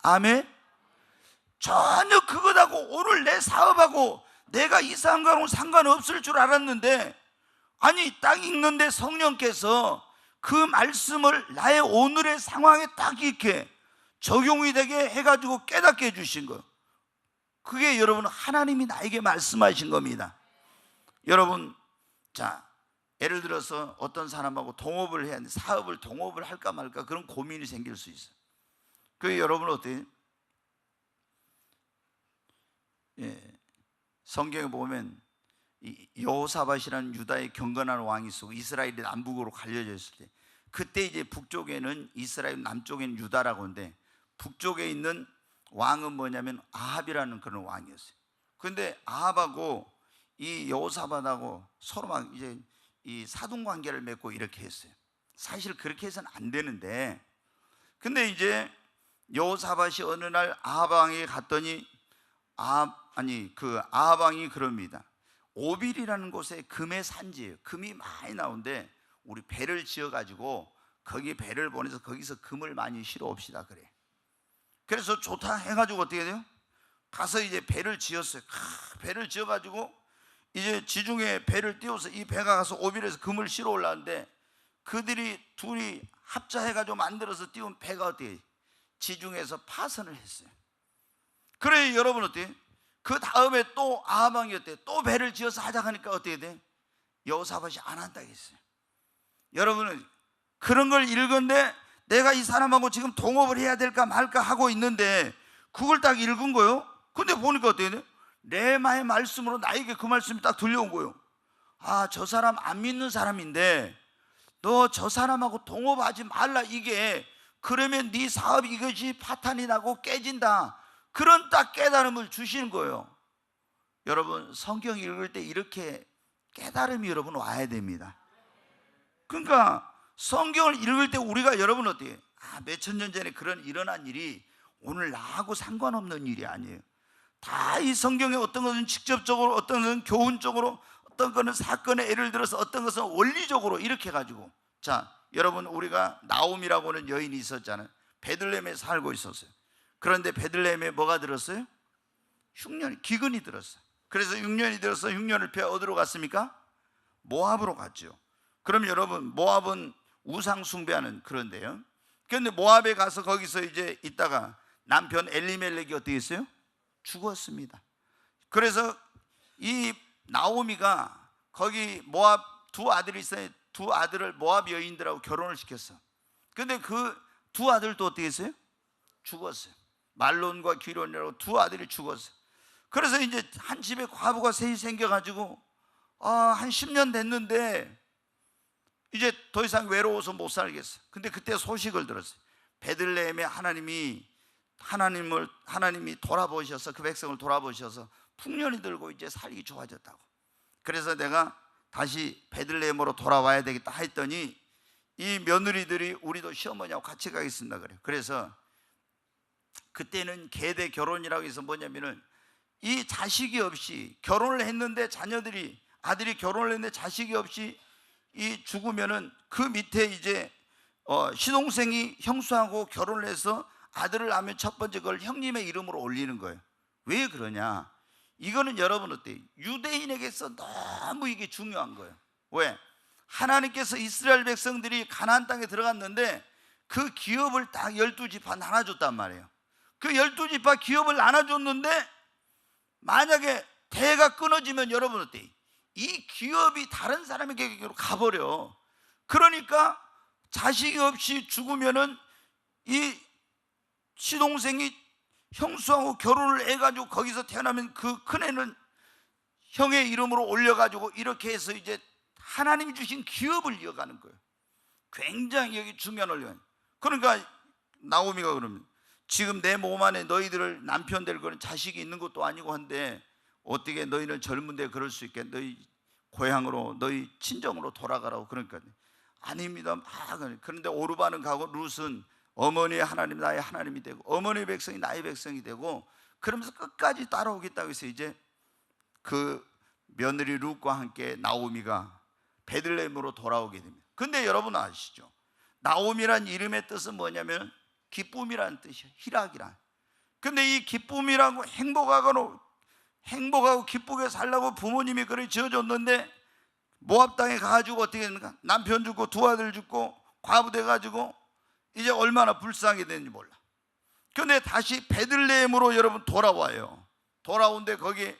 아멘. 전혀 그것하고 오늘 내 사업하고 내가 이사한 거하고 상관없을 줄 알았는데, 딱 읽는데 성령께서 그 말씀을 나의 오늘의 상황에 딱 이렇게 적용이 되게 해가지고 깨닫게 해주신 거예요. 그게 여러분 하나님이 나에게 말씀하신 겁니다. 여러분, 자, 예를 들어서 어떤 사람하고 동업을 해야 하는데 사업을 동업을 할까 말까 그런 고민이 생길 수 있어요. 그게 여러분 어때요? 성경에 보면 여호사밧이라는 유다의 경건한 왕이 있었고 이스라엘이 남북으로 갈려져 있을 때, 그때 이제 북쪽에는 이스라엘, 남쪽에는 유다라고 하는데 북쪽에 있는 왕은 뭐냐면 아합이라는 그런 왕이었어요. 근데 아합하고 이 여호사밧하고 서로 막 이제 이 사돈 관계를 맺고 이렇게 했어요. 사실 그렇게 해서는 안 되는데, 근데 이제 여호사밧이 어느 날 아합 왕에게 갔더니 아합 왕이 그럽니다. 오빌이라는 곳에 금의 산지예요. 금이 많이 나오는데 우리 배를 지어 가지고 거기 배를 보내서 거기서 금을 많이 실어 옵시다 그래. 그래서 좋다 해가지고 어떻게 돼요? 가서 이제 배를 지었어요. 배를 지어가지고 이제 지중해 배를 띄워서 이 배가 가서 오빌에서 금을 실어 올라왔는데, 그들이 둘이 합자해가지고 만들어서 띄운 배가 어떻게 지중해에서 파선을 했어요. 그래 여러분 어때요? 그 다음에 또 아합 왕이 어때요? 또 배를 지어서 하자 하니까 어떻게 돼? 여호사밧이 안 한다고 했어요. 여러분은 그런 걸 읽은데 내가 이 사람하고 지금 동업을 해야 될까 말까 하고 있는데 그걸 딱 읽은 거예요. 근데 보니까 어때요? 레마의 말씀으로 나에게 그 말씀이 딱 들려온 거예요. 아, 저 사람 안 믿는 사람인데 너 저 사람하고 동업하지 말라, 이게 그러면 네 사업 이것이 파탄이 나고 깨진다, 그런 딱 깨달음을 주시는 거예요. 여러분 성경 읽을 때 이렇게 깨달음이 여러분 와야 됩니다. 그러니까 성경을 읽을 때 우리가 여러분 어때요? 몇천 년 전에 그런 일어난 일이 오늘 나하고 상관없는 일이 아니에요. 다 이 성경에 어떤 것은 직접적으로, 어떤 것은 교훈적으로, 어떤 것은 사건에 예를 들어서, 어떤 것은 원리적으로 이렇게 가지고. 자 여러분, 우리가 나옴이라고 하는 여인이 있었잖아요. 베들레헴에 살고 있었어요. 그런데 베들레헴에 뭐가 들었어요? 흉년이, 기근이 들었어요. 그래서 흉년이 들어서 흉년을 피해 어디로 갔습니까? 모압으로 갔죠. 그럼 여러분, 모압은 우상 숭배하는 그런데요. 그런데 모압에 가서 거기서 이제 있다가 남편 엘리멜렉이 어떻게 했어요? 죽었습니다. 그래서 이 나오미가 거기 모압 두 아들이 있어요. 두 아들을 모압 여인들하고 결혼을 시켰어. 근데 그 두 아들도 어떻게 했어요? 죽었어요. 말론과 기론이라고 두 아들이 죽었어요. 그래서 이제 한 집에 과부가 셋이 생겨가지고 한 10년 됐는데 이제 더 이상 외로워서 못 살겠어. 근데 그때 소식을 들었어요. 베들레헴에 하나님이 돌아보셔서 그 백성을 돌아보셔서 풍년이 들고 이제 살기 좋아졌다고. 그래서 내가 다시 베들레헴으로 돌아와야 되겠다 했더니 이 며느리들이 우리도 시어머니하고 같이 가겠습니다 그래요. 그래서 그때는 계대 결혼이라고 해서 뭐냐면은 이 자식이 없이 결혼을 했는데 아들이 결혼을 했는데 자식이 없이 이 죽으면은 그 밑에 이제 시동생이 형수하고 결혼을 해서 아들을 낳으면 첫 번째 그걸 형님의 이름으로 올리는 거예요. 왜 그러냐? 이거는 여러분 어때요? 유대인에게서 너무 이게 중요한 거예요. 왜? 하나님께서 이스라엘 백성들이 가나안 땅에 들어갔는데 그 기업을 딱 12지파 나눠줬단 말이에요. 그 12지파 기업을 나눠줬는데 만약에 대가 끊어지면 여러분 어때요? 이 기업이 다른 사람에게로 가버려. 그러니까 자식이 없이 죽으면은 이 시동생이 형수하고 결혼을 해가지고 거기서 태어나면 그 큰애는 형의 이름으로 올려가지고 이렇게 해서 이제 하나님이 주신 기업을 이어가는 거예요. 굉장히 여기 중요한 원리예요. 그러니까 나오미가 그러면 지금 내 몸 안에 너희들을 남편 될 거는 자식이 있는 것도 아니고 한데 어떻게 너희는 젊은데 그럴 수 있게 너희 고향으로 너희 친정으로 돌아가라고. 그러니까 아닙니다. 그런데 오르바는 가고 룻은 어머니의 하나님 나의 하나님이 되고 어머니의 백성이 나의 백성이 되고 그러면서 끝까지 따라오겠다고 해서 이제 그 며느리 룻과 함께 나오미가 베들레헴으로 돌아오게 됩니다. 근데 여러분 아시죠? 나오미란 이름의 뜻은 뭐냐면 기쁨이라는 뜻이에요. 희락이란. 근데 이 기쁨이라고 행복하고 기쁘게 살라고 부모님이 그를 지어줬는데 모압 땅에 가가지고 어떻게 됩니까? 남편 죽고 두 아들 죽고 과부 돼가지고 이제 얼마나 불쌍하게 되는지 몰라. 근데 다시 베들레헴으로 여러분 돌아와요. 돌아오는데 거기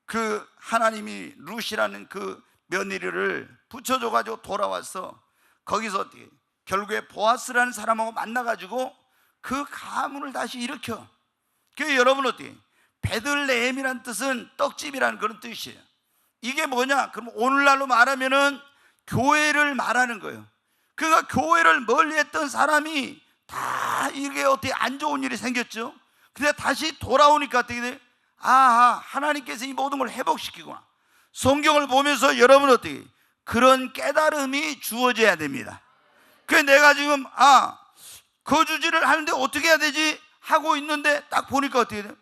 그 하나님이 룻이라는 그 며느리를 붙여줘가지고 돌아와서 거기서 어떻게 결국에 보아스라는 사람하고 만나가지고 그 가문을 다시 일으켜. 그 여러분 어떻게 베들레헴이란 뜻은 떡집이라는 그런 뜻이에요. 이게 뭐냐? 그럼 오늘날로 말하면은 교회를 말하는 거예요. 그러니까 교회를 멀리했던 사람이 다 이게 어떻게 안 좋은 일이 생겼죠. 근데 다시 돌아오니까 어떻게 돼요? 아하, 하나님께서 이 모든 걸 회복시키구나. 성경을 보면서 여러분 어떻게 그런 깨달음이 주어져야 됩니다. 그래서 내가 지금 거주지를 하는데 어떻게 해야 되지? 하고 있는데 딱 보니까 어떻게 돼요?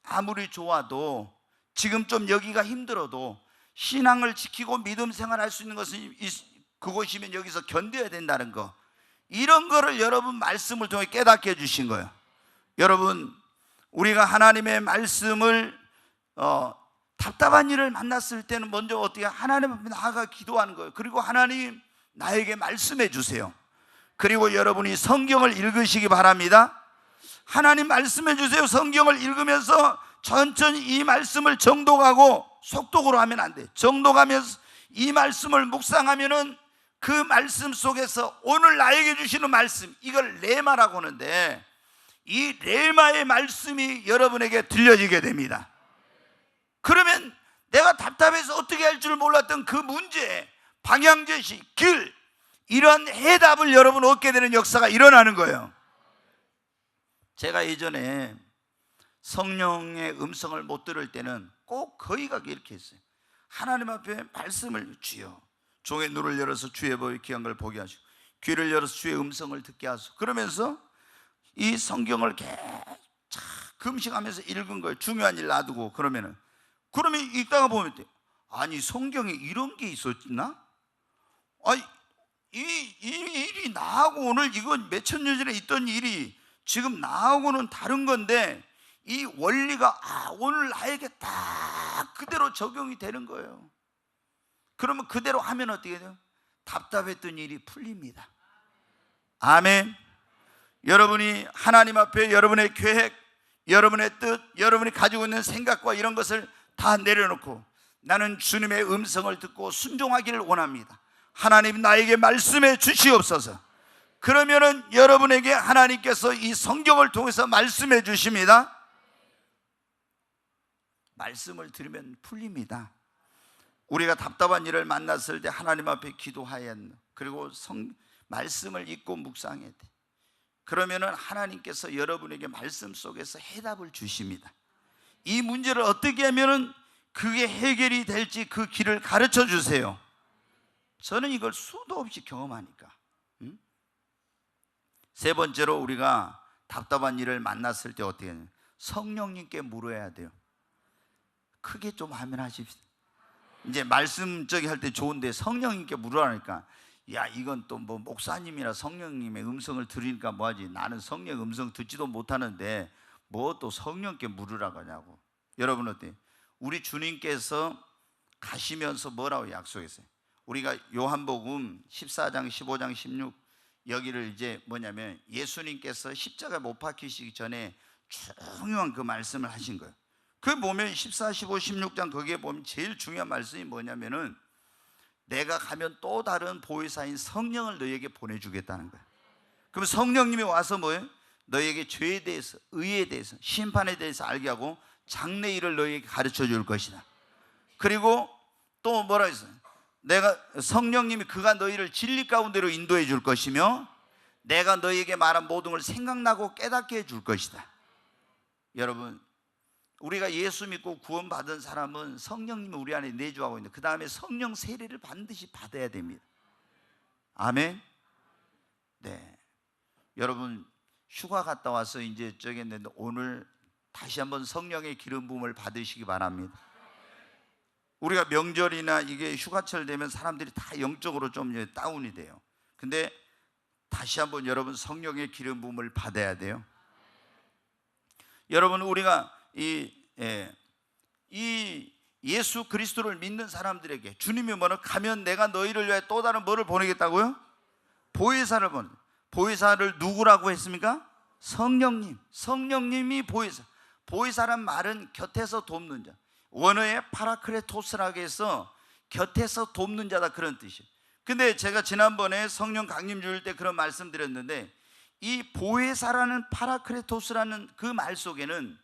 아무리 좋아도 지금 좀 여기가 힘들어도 신앙을 지키고 믿음 생활할 수 있는 것은 그곳이면 여기서 견뎌야 된다는 거, 이런 거를 여러분 말씀을 통해 깨닫게 해주신 거예요. 여러분, 우리가 하나님의 말씀을 답답한 일을 만났을 때는 먼저 어떻게 하나님 앞에 나아가 기도하는 거예요. 그리고 하나님, 나에게 말씀해 주세요. 그리고 여러분이 성경을 읽으시기 바랍니다. 하나님 말씀해 주세요. 성경을 읽으면서 천천히 이 말씀을 정독하고, 속독으로 하면 안 돼. 정독하면서 이 말씀을 묵상하면은 그 말씀 속에서 오늘 나에게 주시는 말씀, 이걸 레마라고 하는데, 이 레마의 말씀이 여러분에게 들려지게 됩니다. 그러면 내가 답답해서 어떻게 할 줄 몰랐던 그 문제, 방향제시, 길, 이런 해답을 여러분 얻게 되는 역사가 일어나는 거예요. 제가 예전에 성령의 음성을 못 들을 때는 꼭 거의 가게 이렇게 했어요. 하나님 앞에 말씀을, 주여 종의 눈을 열어서 주의 법의 귀한 걸 보게 하시고 귀를 열어서 주의 음성을 듣게 하소서. 그러면서 이 성경을 계속 금식하면서 읽은 거예요. 중요한 일 놔두고. 그러면 읽다가 보면 아니, 성경에 이런 게 있었나? 아니, 이 일이 나하고 오늘 이건 몇천 년 전에 있던 일이 지금 나하고는 다른 건데, 이 원리가 오늘 나에게 딱 그대로 적용이 되는 거예요. 그러면 그대로 하면 어떻게 돼요? 답답했던 일이 풀립니다. 아멘. 여러분이 하나님 앞에 여러분의 계획, 여러분의 뜻, 여러분이 가지고 있는 생각과 이런 것을 다 내려놓고, 나는 주님의 음성을 듣고 순종하기를 원합니다. 하나님, 나에게 말씀해 주시옵소서. 그러면은 여러분에게 하나님께서 이 성경을 통해서 말씀해 주십니다. 말씀을 들으면 풀립니다. 우리가 답답한 일을 만났을 때 하나님 앞에 기도해야 한다. 그리고 말씀을 읽고 묵상해야 돼. 그러면은 하나님께서 여러분에게 말씀 속에서 해답을 주십니다. 이 문제를 어떻게 하면은 그게 해결이 될지 그 길을 가르쳐 주세요. 저는 이걸 수도 없이 경험하니까. 세 번째로, 우리가 답답한 일을 만났을 때 어떻게 하냐, 성령님께 물어야 돼요. 크게 좀 하면 하십시오. 이제 말씀적이 할 때 좋은데 성령님께 물으라니까, 야, 이건 또 뭐 목사님이나 성령님의 음성을 들으니까 뭐하지, 나는 성령 음성 듣지도 못하는데 뭐 또 성령께 물으라고 하냐고. 여러분 어때요? 우리 주님께서 가시면서 뭐라고 약속했어요? 우리가 요한복음 14장, 15장, 16 여기를 이제 뭐냐면, 예수님께서 십자가에 못 박히시기 전에 중요한 그 말씀을 하신 거예요. 그 보면 14, 15, 16장 거기에 보면 제일 중요한 말씀이 뭐냐면은, 내가 가면 또 다른 보혜사인 성령을 너희에게 보내주겠다는 거예요. 그럼 성령님이 와서 뭐예요? 너희에게 죄에 대해서, 의에 대해서, 심판에 대해서 알게 하고 장래 일을 너희에게 가르쳐 줄 것이다. 그리고 또 뭐라 했어요? 내가, 성령님이 그가 너희를 진리 가운데로 인도해 줄 것이며 내가 너희에게 말한 모든 걸 생각나고 깨닫게 해 줄 것이다. 여러분, 우리가 예수 믿고 구원받은 사람은 성령님이 우리 안에 내주하고 있는데, 그 다음에 성령 세례를 반드시 받아야 됩니다. 아멘. 네, 여러분 휴가 갔다 와서 이제 저기 했는데, 오늘 다시 한번 성령의 기름 부음을 받으시기 바랍니다. 우리가 명절이나 이게 휴가철 되면 사람들이 다 영적으로 좀 다운이 돼요. 근데 다시 한번 여러분 성령의 기름 부음을 받아야 돼요. 여러분, 우리가 이 예수 그리스도를 믿는 사람들에게 주님이 뭐라, 가면 내가 너희를 위해 또 다른 뭐를 보내겠다고요? 보혜사를 보내. 보혜사를 누구라고 했습니까? 성령님. 성령님이 보혜사. 보혜사란 말은 곁에서 돕는 자. 원어에 파라크레토스라고 해서 곁에서 돕는 자다, 그런 뜻이에요. 근데 제가 지난번에 성령 강림 주일 때 그런 말씀 드렸는데, 이 보혜사라는 파라크레토스라는 그 말 속에는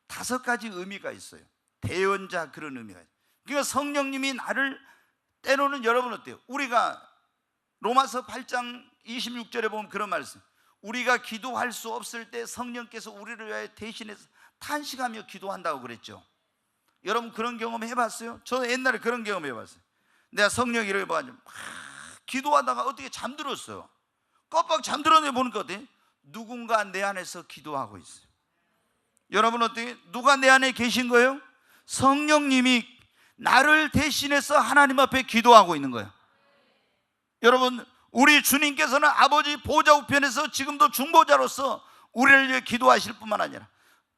5가지 의미가 있어요. 대언자, 그런 의미가 있어요. 그러니까 성령님이 나를, 때로는 여러분 어때요? 우리가 로마서 8장 26절에 보면 그런 말씀, 우리가 기도할 수 없을 때 성령께서 우리를 위하여 대신해서 탄식하며 기도한다고 그랬죠. 여러분 그런 경험 해봤어요? 저 옛날에 그런 경험 해봤어요. 내가 성령 이름을 봐가지고 기도하다가 어떻게 잠들었어요. 깜빡 잠들었네. 보니까 어때? 누군가 내 안에서 기도하고 있어요. 여러분 어떻게? 누가 내 안에 계신 거예요? 성령님이 나를 대신해서 하나님 앞에 기도하고 있는 거예요. 여러분 우리 주님께서는 아버지 보좌 우편에서 지금도 중보자로서 우리를 위해 기도하실 뿐만 아니라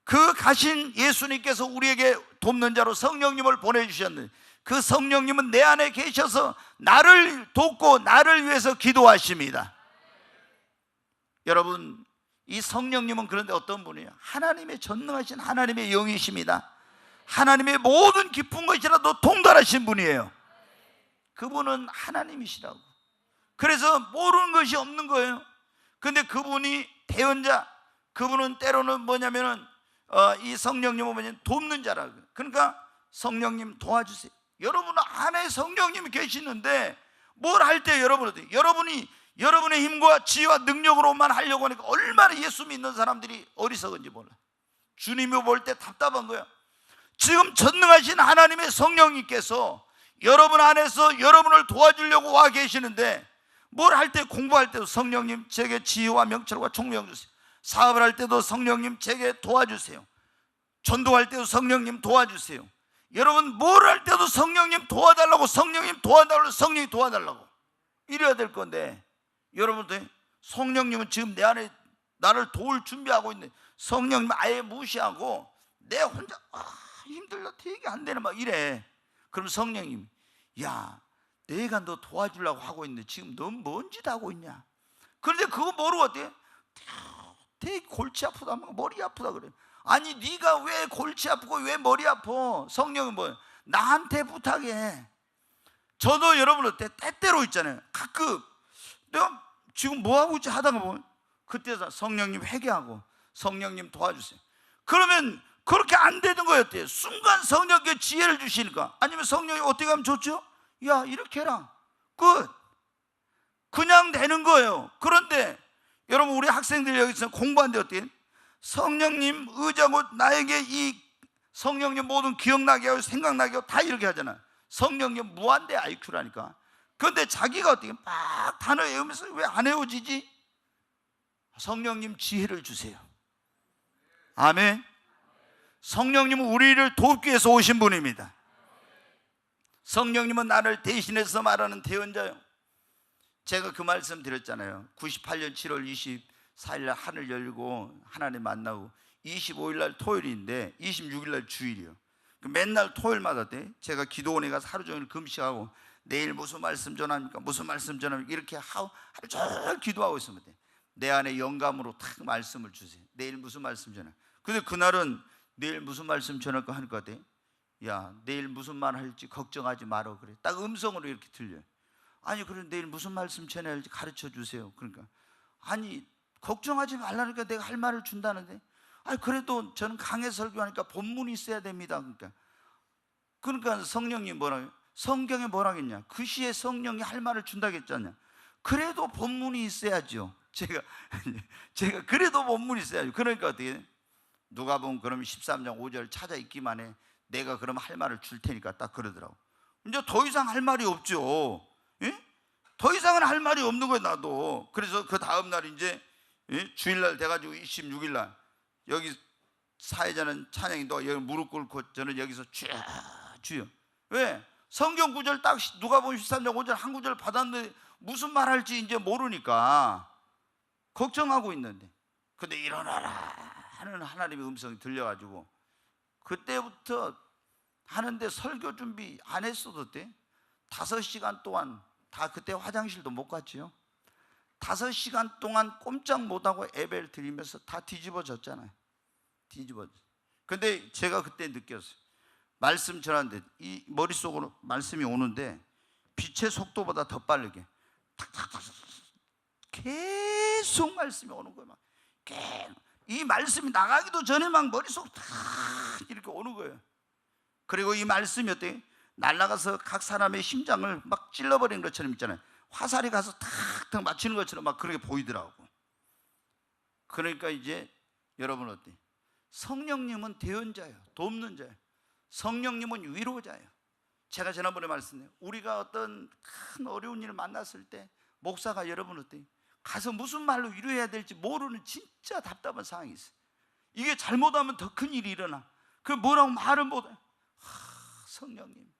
그 가신 예수님께서 우리에게 돕는 자로 성령님을 보내주셨는데 그 성령님은 내 안에 계셔서 나를 돕고 나를 위해서 기도하십니다. 여러분 이 성령님은 그런데 어떤 분이에요? 하나님의 전능하신 하나님의 영이십니다. 하나님의 모든 깊은 것이라도 통달하신 분이에요. 그분은 하나님이시라고. 그래서 모르는 것이 없는 거예요. 근데 그분이 대언자, 그분은 때로는 뭐냐면은 이 성령님은 뭐냐면 돕는 자라고. 그러니까 성령님 도와주세요. 여러분 안에 성령님이 계시는데 뭘 할 때 여러분이 여러분의 힘과 지혜와 능력으로만 하려고 하니까 얼마나 예수 믿는 사람들이 어리석은지 몰라. 주님이 볼 때 답답한 거야. 지금 전능하신 하나님의 성령님께서 여러분 안에서 여러분을 도와주려고 와 계시는데 뭘 할 때 공부할 때도 성령님 제게 지혜와 명철과 총명 주세요. 사업을 할 때도 성령님 제게 도와주세요. 전도할 때도 성령님 도와주세요. 여러분 뭘 할 때도 성령님 도와달라고, 성령님 도와달라고, 성령님 도와달라고 이래야 될 건데 여러분들 성령님은 지금 내 안에 나를 도울 준비하고 있는데 성령님 아예 무시하고 내 혼자 힘들다 되게 안 되네 막 이래. 그럼 성령님 야 내가 너 도와주려고 하고 있는데 지금 넌 뭔 짓 하고 있냐. 그런데 그거 모르고 어때? 되게 골치 아프다 머리 아프다 그래. 아니 네가 왜 골치 아프고 왜 머리 아파? 성령은 뭐예요? 나한테 부탁해. 저도 여러분 어때? 때때로 있잖아요. 가끔 내가 지금 뭐하고 있지 하다가 보면 그때 성령님 회개하고 성령님 도와주세요. 그러면 그렇게 안 되는 거였대요. 순간 성령께 지혜를 주시니까. 아니면 성령이 어떻게 하면 좋죠? 야 이렇게 해라 끝. 그냥 되는 거예요. 그런데 여러분 우리 학생들 여기서 공부하는데 어때요? 성령님 의지하고 나에게 이 성령님 모든 기억나게 하고 생각나게 하고 다 이렇게 하잖아. 성령님 무한대 IQ라니까. 그런데 자기가 어떻게 막 단어 외우면서 왜 안 외워지지? 성령님 지혜를 주세요. 아멘. 성령님은 우리를 돕기 위해서 오신 분입니다. 성령님은 나를 대신해서 말하는 대언자요. 제가 그 말씀 드렸잖아요. 98년 7월 24일 날 하늘 열고 하나님 만나고 25일 날 토요일인데 26일 날 주일이요. 맨날 토요일마다 제가 기도원에 가서 하루 종일 금식하고 내일 무슨 말씀 전합니까? 무슨 말씀 전합니까? 이렇게 하루 종일 기도하고 있으면 돼. 내 안에 영감으로 탁 말씀을 주세요. 내일 무슨 말씀 전할. 근데 그날은 내일 무슨 말씀 전할까 하니까 야 내일 무슨 말 할지 걱정하지 마라 그래. 딱 음성으로 이렇게 들려요. 아니 그럼 내일 무슨 말씀 전해야 할지 가르쳐 주세요. 그러니까 아니 걱정하지 말라니까 내가 할 말을 준다는데 아니 그래도 저는 강해 설교하니까 본문이 있어야 됩니다. 그러니까 성령님 뭐라고 성경에 뭐라겠냐. 그 시에 성령이 할 말을 준다고 했잖냐. 그래도 본문이 있어야죠. 제가 그래도 본문이 있어야죠. 그러니까 어떻게 누가복음 그럼 13장 5절 찾아 읽기만 해. 내가 그럼 할 말을 줄 테니까 딱 그러더라고. 이제 더 이상 할 말이 없죠. 예? 더 이상은 할 말이 없는 거예요 나도. 그래서 그 다음 날 이제 주일날 돼가지고 26일 날 여기 사회자는 찬양이 너 여기 무릎 꿇고 저는 여기서 주여. 왜? 성경 구절 딱 누가복음 13장 5절 한 구절 받았는데 무슨 말 할지 이제 모르니까 걱정하고 있는데 근데 일어나라 하는 하나님의 음성이 들려가지고 그때부터 하는데 설교 준비 안 했어도 돼. 5시간 동안 다 그때 화장실도 못 갔지요. 5시간 동안 꼼짝 못하고 예배를 드리면서 다 뒤집어졌잖아요. 뒤집어졌어요. 근데 제가 그때 느꼈어요. 말씀 전하는데 이 머릿속으로 말씀이 오는데 빛의 속도보다 더 빠르게 탁탁탁 계속 말씀이 오는 거예요. 막 이 말씀이 나가기도 전에 막 머릿속 탁 이렇게 오는 거예요. 그리고 이 말씀이 어때요? 날아가서 각 사람의 심장을 막 찔러버리는 것처럼 있잖아요. 화살이 가서 탁탁 맞추는 것처럼 막 그렇게 보이더라고. 그러니까 이제 여러분 어때요? 성령님은 대언자예요. 돕는 자예요. 성령님은 위로자예요. 제가 지난번에 말씀드렸어요. 우리가 어떤 큰 어려운 일을 만났을 때 목사가 여러분 어때요? 가서 무슨 말로 위로해야 될지 모르는 진짜 답답한 상황이 있어요. 이게 잘못하면 더 큰 일이 일어나. 그 뭐라고 말을 못해요. 성령님.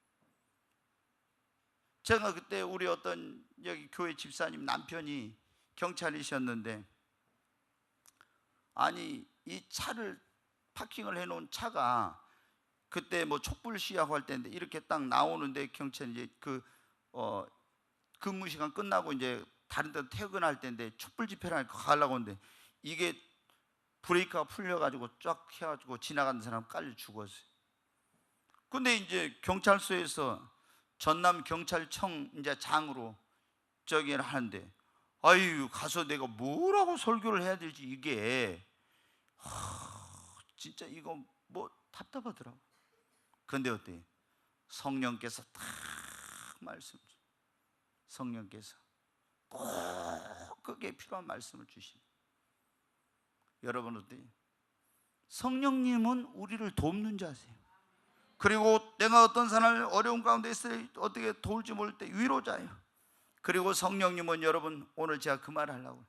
제가 그때 우리 어떤 여기 교회 집사님 남편이 경찰이셨는데, 아니 이 차를 파킹을 해놓은 차가 그때 뭐 촛불 시위하고 할 때인데 이렇게 딱 나오는데, 경찰이 이제 근무 시간 끝나고 이제 다른 데 퇴근할 때인데 촛불 집회를 가려고 하는데 이게 브레이크가 풀려가지고 쫙 해가지고 지나가는 사람 깔려 죽었어요. 근데 이제 경찰서에서 전남 경찰청 이제 장으로 저기를 하는데, 아유 가서 내가 뭐라고 설교를 해야 될지 이게 진짜 이거 뭐 답답하더라고. 근데 어때? 성령께서 딱 말씀, 성령께서 꼭 그게 필요한 말씀을 주십니다. 여러분 어때요? 성령님은 우리를 돕는 자세요. 그리고 내가 어떤 사람을 어려운 가운데 있을 때 어떻게 도울지 모를 때 위로자예요. 그리고 성령님은 여러분, 오늘 제가 그 말 하려고,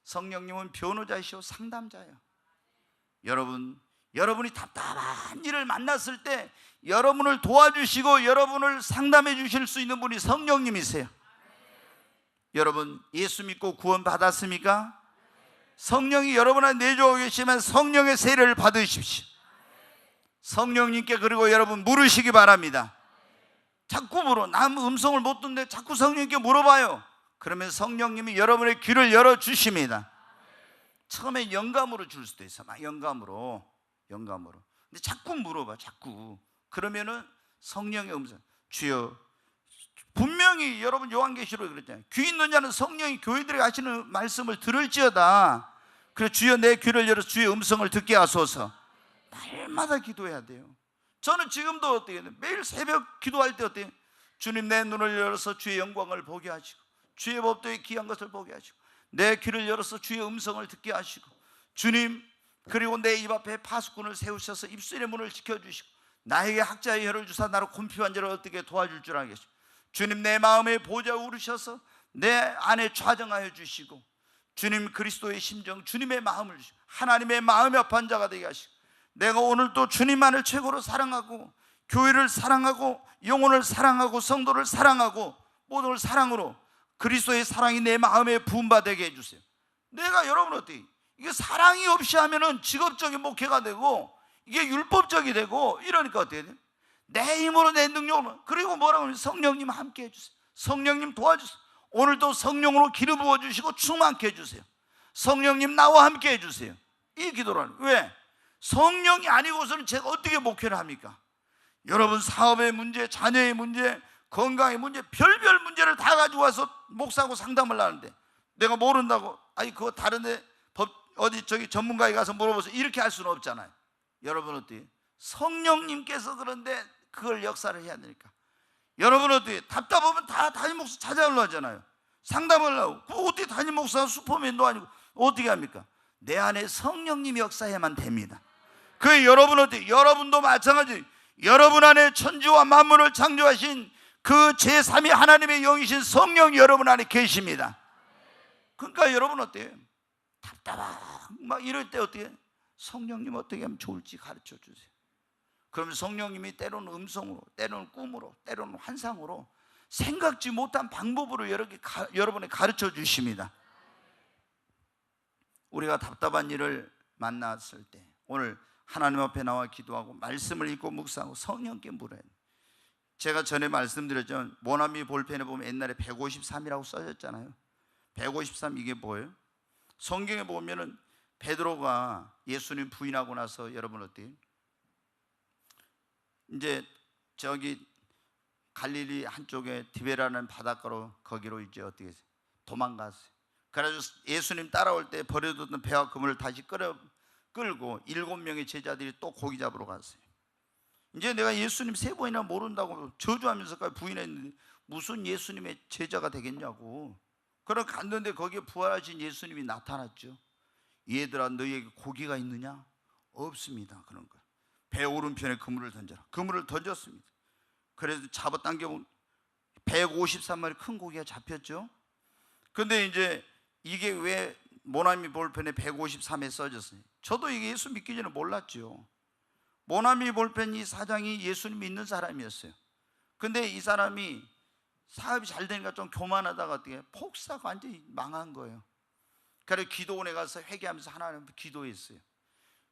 성령님은 변호자이시오 상담자예요. 여러분이 답답한 일을 만났을 때 여러분을 도와주시고 여러분을 상담해 주실 수 있는 분이 성령님이세요. 여러분 예수 믿고 구원 받았습니까? 성령이 여러분 안에 내주어 계시면 성령의 세례를 받으십시오. 성령님께 그리고 여러분 물으시기 바랍니다. 자꾸 물어. 남 음성을 못 듣는데 자꾸 성령님께 물어봐요. 그러면 성령님이 여러분의 귀를 열어주십니다. 처음에 영감으로 줄 수도 있어. 막 영감으로. 근데 자꾸 물어봐. 자꾸. 그러면은 성령의 음성. 주여, 분명히 여러분 요한계시록에 그랬잖아요. 귀 있는 자는 성령이 교회들에게 하시는 말씀을 들을지어다. 그래서 주여 내 귀를 열어서 주의 음성을 듣게 하소서. 날마다 기도해야 돼요. 저는 지금도 어떻게 해요? 매일 새벽 기도할 때 어때요? 주님 내 눈을 열어서 주의 영광을 보게 하시고 주의 법도의 귀한 것을 보게 하시고 내 귀를 열어서 주의 음성을 듣게 하시고, 주님 그리고 내 입 앞에 파수꾼을 세우셔서 입술의 문을 지켜주시고 나에게 학자의 혀를 주사 나로 곤피한 자를 어떻게 도와줄 줄 알겠소. 주님 내 마음에 보좌 우르셔서 내 안에 좌정하여 주시고, 주님 그리스도의 심정 주님의 마음을 주시고 하나님의 마음에 합한 자가 되게 하시고, 내가 오늘 또 주님만을 최고로 사랑하고 교회를 사랑하고 영혼을 사랑하고 성도를 사랑하고 모든 걸 사랑으로 그리스도의 사랑이 내 마음에 부음받게 해주세요. 내가 여러분 어때요? 이게 사랑이 없이 하면은 직업적인 목회가 되고 이게 율법적이 되고 이러니까 어떻게 돼요? 내 힘으로 내 능력으로. 그리고 뭐라고 하면 성령님 함께 해주세요. 성령님 도와주세요. 오늘도 성령으로 기름 부어주시고 충만케 해주세요. 성령님 나와 함께 해주세요. 이 기도라는. 왜? 성령이 아니고서는 제가 어떻게 목회를 합니까? 여러분 사업의 문제, 자녀의 문제, 건강의 문제, 별별 문제를 다 가지고 와서 목사하고 상담을 하는데 내가 모른다고, 아니 그거 다른데 어디 저기 전문가에 가서 물어보세요, 이렇게 할 수는 없잖아요. 여러분 어때요? 성령님께서 그런데 그걸 역사를 해야 되니까. 여러분 어때요? 답답하면 다 담임 목사 찾아오려 하잖아요. 상담을 하고. 어떻게 담임 목사가 슈퍼맨도 아니고 어떻게 합니까? 내 안에 성령님이 역사해야만 됩니다. 그 여러분 어때요? 여러분도 마찬가지. 여러분 안에 천지와 만물을 창조하신 그 제3위 하나님의 영이신 성령이 여러분 안에 계십니다. 그러니까 여러분 어때요? 막 이럴 때 어떻게 성령님 어떻게 하면 좋을지 가르쳐 주세요. 그러면 성령님이 때로는 음성으로, 때로는 꿈으로, 때로는 환상으로 생각지 못한 방법으로 여러분에 가르쳐 주십니다. 우리가 답답한 일을 만났을 때 오늘 하나님 앞에 나와 기도하고 말씀을 읽고 묵상하고 성령께 물어야 돼요. 제가 전에 말씀드렸죠. 모나미 볼펜에 보면 옛날에 153이라고 써졌잖아요. 153 이게 뭐예요? 성경에 보면은 베드로가 예수님 부인하고 나서 여러분 어때요? 이제 저기 갈릴리 한쪽에 디베라는 바닷가로 거기로 이제 어떻게 도망갔어요. 그래서 예수님 따라올 때 버려두던 배와 그물을 다시 끌고 7명의 제자들이 또 고기 잡으러 갔어요. 이제 내가 예수님 3번이나 모른다고 저주하면서까지 부인했는데 무슨 예수님의 제자가 되겠냐고. 그럼 갔는데 거기에 부활하신 예수님이 나타났죠. 얘들아 너희에게 고기가 있느냐? 없습니다. 그런 거예요. 배 오른편에 그물을 던져라. 그물을 던졌습니다. 그래서 잡아당겨보면 153마리 큰 고기가 잡혔죠. 근데 이제 이게 왜 모나미 볼펜에 153에 써졌어요? 저도 이게 예수 믿기 전에 몰랐죠. 모나미 볼펜 이 사장이 예수님 믿는 사람이었어요. 근데 이 사람이 사업이 잘 되니까 좀 교만하다가 어떻게 폭사가 완전히 망한 거예요. 그래서 기도원에 가서 회개하면서 하나님 기도했어요.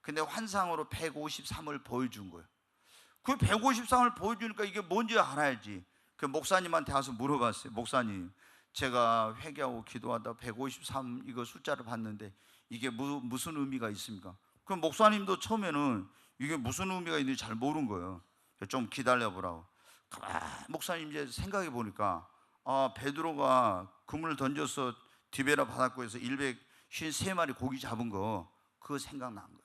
근데 환상으로 153을 보여준 거예요. 그 153을 보여주니까 이게 뭔지 알아야지. 그 목사님한테 가서 물어봤어요. 목사님, 제가 회개하고 기도하다 153 이거 숫자를 봤는데 이게 무슨 의미가 있습니까? 그 목사님도 처음에는 이게 무슨 의미가 있는지 잘 모르는 거예요. 좀 기다려보라고. 목사님 이제 생각해 보니까 베드로가 그물을 던져서 디베라 바닷가에서 153마리 고기 잡은 거 그거 생각난 거예요.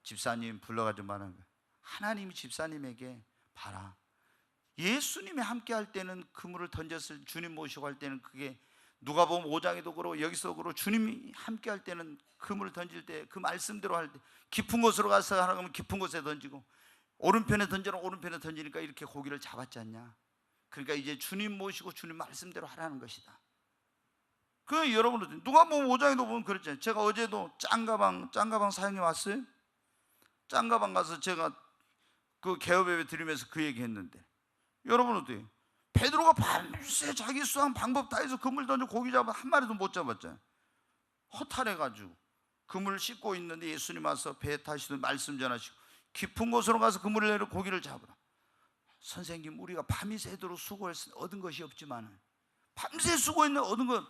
집사님 불러가지고 말하는 거예요. 하나님이 집사님에게 봐라, 예수님이 함께 할 때는 그물을 던졌을 주님 모시고 할 때는 그게 누가복음 5장에도 그렇고 여기서 그렇고 주님이 함께 할 때는 그물을 던질 때 그 말씀대로 할 때 깊은 곳으로 가서 하라 그러면 깊은 곳에 던지고 오른편에 던져라 오른편에 던지니까 이렇게 고기를 잡았지 않냐. 그러니까 이제 주님 모시고 주님 말씀대로 하라는 것이다. 그 여러분들 누가복음 5장에도 보면 그랬잖아요. 제가 어제도 짱가방 사형에 왔어요. 짱가방 가서 제가 그 개업예배 드리면서 그 얘기 했는데 여러분 어때요? 베드로가 밤새 자기 수학 방법 다 해서 그물 던져 고기 잡아 한 마리도 못 잡았잖아요. 허탈해가지고 그물을 씻고 있는데 예수님 와서 배 타시도 말씀 전하시고 깊은 곳으로 가서 그물을 내려 고기를 잡으라. 선생님, 우리가 밤이 새도록 수고해서 얻은 것이 없지만 밤새 수고했는데 얻은 것.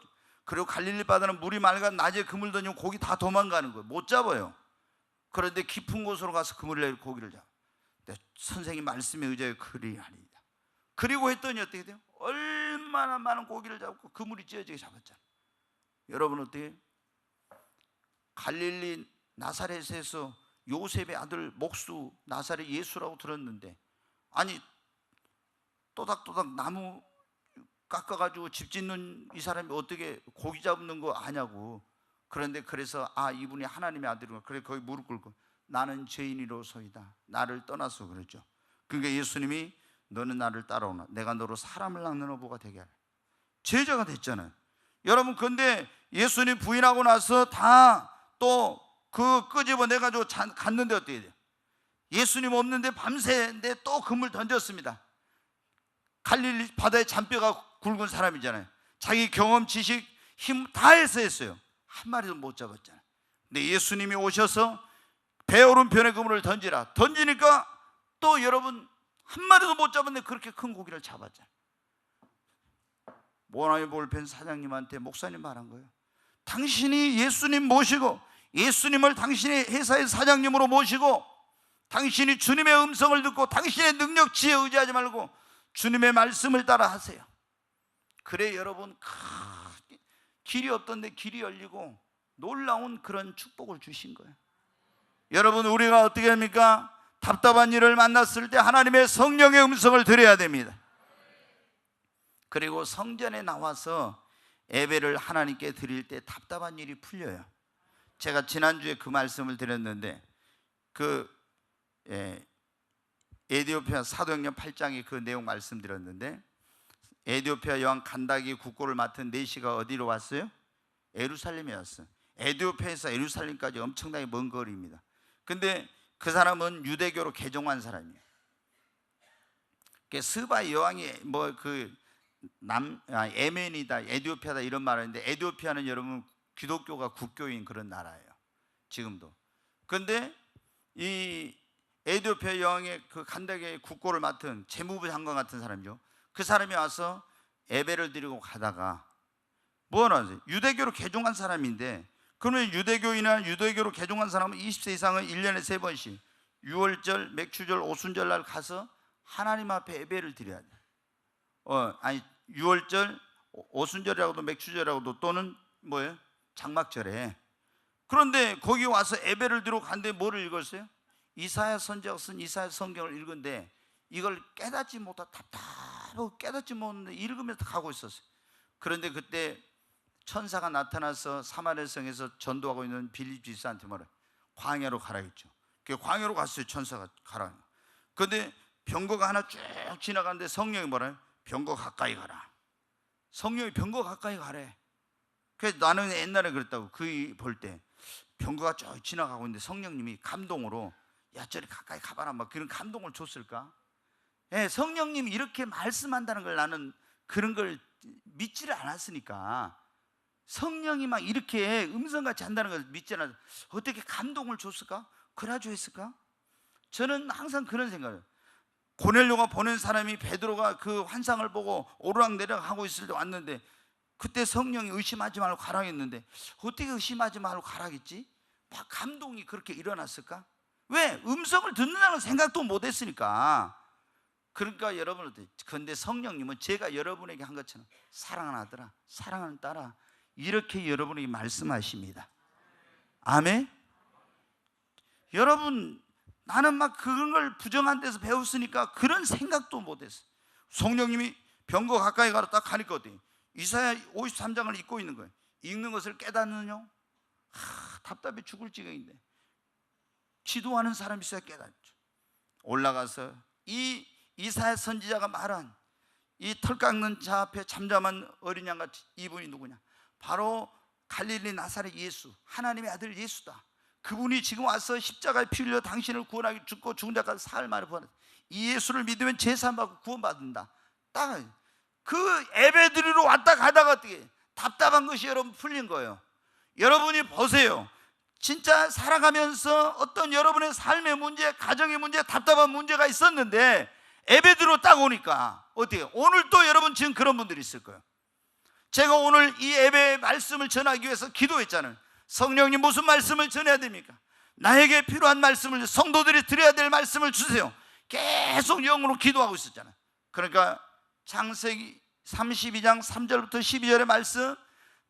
그리고 갈릴리 바다는 물이 맑아 낮에 그물 던지면 고기 다 도망가는 거예요. 못 잡아요. 그런데 깊은 곳으로 가서 그물을 내려 고기를 잡아. 선생님 말씀에 의지하여 그리하리이다. 그리고 했더니 어떻게 돼요? 얼마나 많은 고기를 잡고 그물이 찢어지게 잡았잖아요. 여러분 어때요? 갈릴리 나사렛에서 요셉의 아들 목수 나사렛 예수라고 들었는데 아니 또닥또닥 나무 깎아가지고 집 짓는 이 사람이 어떻게 고기 잡는 거 아냐고. 그런데 그래서 이분이 하나님의 아들인가. 그래 거기 무릎 꿇고 나는 죄인이로소이다 나를 떠나서 그랬죠. 그러니까 예수님이 너는 나를 따라오나 내가 너로 사람을 낚는 어부가 되게 하라. 제자가 됐잖아요. 여러분 근데 예수님 부인하고 나서 다 또 그 끄집어내가지고 갔는데 어떻게 돼요? 예수님 없는데 밤새인데 또 그물 던졌습니다. 갈릴리 바다에 잔뼈가 굵은 사람이잖아요. 자기 경험, 지식, 힘 다 해서 했어요. 한 마리도 못 잡았잖아요. 근데 예수님이 오셔서 배 오른편에 그물을 던지라. 던지니까 또 여러분 한 마리도 못 잡았는데 그렇게 큰 고기를 잡았잖아요. 모나미 볼펜 사장님한테 목사님 말한 거예요. 당신이 예수님 모시고 예수님을 당신의 회사의 사장님으로 모시고 당신이 주님의 음성을 듣고 당신의 능력, 지혜에 의지하지 말고 주님의 말씀을 따라 하세요. 그래 여러분 길이 없던데 길이 열리고 놀라운 그런 축복을 주신 거예요. 여러분 우리가 어떻게 합니까? 답답한 일을 만났을 때 하나님의 성령의 음성을 들어야 됩니다. 그리고 성전에 나와서 예배를 하나님께 드릴 때 답답한 일이 풀려요. 제가 지난주에 그 말씀을 드렸는데 에디오피아 사도행전 8장에 그 내용 말씀드렸는데 에디오피아 여왕 간다기 국고를 맡은 네시가 어디로 왔어요? 예루살렘에 왔어요. 에디오피아에서 예루살렘까지 엄청나게 먼 거리입니다. 근데 그 사람은 유대교로 개종한 사람이에요. 스바 여왕이 에멘이다, 에디오피아다 이런 말을 하는데 에디오피아는 여러분 기독교가 국교인 그런 나라예요. 지금도. 그런데 이 에디오피아 여왕의 그 간다기의 국고를 맡은 재무부 장관 같은 사람이죠. 그 사람이 와서 예배를 드리고 가다가 뭐 하세요? 유대교로 개종한 사람인데 그러면 유대교인이나 유대교로 개종한 사람은 20세 이상은 1년에 3번씩 유월절, 맥추절, 오순절 날 가서 하나님 앞에 예배를 드려야 돼요. 유월절, 오순절이라고도 맥추절이라고도 또는 뭐예요? 장막절에. 그런데 거기 와서 예배를 드리고 갔는데 뭐를 읽었어요? 이사야 선지자가 쓴 이사야 성경을 읽은데 이걸 깨닫지 못하고 답답하고 깨닫지 못했는데 읽으면서 가고 있었어요. 그런데 그때 천사가 나타나서 사마리아 성에서 전도하고 있는 빌립 집사한테 뭐래? 광야로 가라 했죠. 그 광야로 갔어요. 천사가 가라. 그런데 병거가 하나 쭉 지나가는데 성령이 뭐래? 병거 가까이 가라. 성령이 병거 가까이 가래. 그래서 나는 옛날에 그랬다고. 그 볼 때 병거가 쭉 지나가고 있는데 성령님이 감동으로 야 저리 가까이 가봐라 막 그런 감동을 줬을까? 예, 성령님이 이렇게 말씀한다는 걸 나는 그런 걸 믿지를 않았으니까 성령이 막 이렇게 음성같이 한다는 걸 믿지 않아서 어떻게 감동을 줬을까? 그래가지고 했을까? 저는 항상 그런 생각을, 고넬료가 보낸 사람이 베드로가 그 환상을 보고 오르락내리락 하고 있을 때 왔는데 그때 성령이 의심하지 말고 가라 했는데 어떻게 의심하지 말고 가라겠지? 막 감동이 그렇게 일어났을까? 왜? 음성을 듣는다는 생각도 못 했으니까. 그러니까 여러분, 그런데 성령님은 제가 여러분에게 한 것처럼 사랑하는 아들아, 사랑하는 딸아, 이렇게 여러분에게 말씀하십니다. 아멘? 여러분, 나는 막 그런 걸 부정한 데서 배웠으니까 그런 생각도 못 했어. 성령님이 병거 가까이 가라 딱 하니까 어때? 이사야 53장을 읽고 있는 거예요. 읽는 것을 깨닫느냐? 답답해 죽을 지경인데 기도하는 사람이 있어야 깨닫죠. 올라가서 이 이사야 선지자가 말한 이 털 깎는 자 앞에 잠잠한 어린 양같이, 이분이 누구냐? 바로 갈릴리 나사렛 예수, 하나님의 아들 예수다. 그분이 지금 와서 십자가에 피 흘려 당신을 구원하기, 죽고 죽은 자까지 사흘 만에 부활했다. 이 예수를 믿으면 제사받고 구원받는다. 딱 그 예배드리러 왔다 가다가 어떻게 답답한 것이 여러분 풀린 거예요. 여러분이 보세요. 진짜 살아가면서 어떤 여러분의 삶의 문제, 가정의 문제, 답답한 문제가 있었는데 예배드리러 딱 오니까 어때요? 오늘 또 여러분 지금 그런 분들이 있을 거예요. 제가 오늘 이 예배의 말씀을 전하기 위해서 기도했잖아요. 성령님 무슨 말씀을 전해야 됩니까? 나에게 필요한 말씀을, 성도들이 드려야 될 말씀을 주세요. 계속 영으로 기도하고 있었잖아요. 그러니까 창세기 32장 3절부터 12절의 말씀,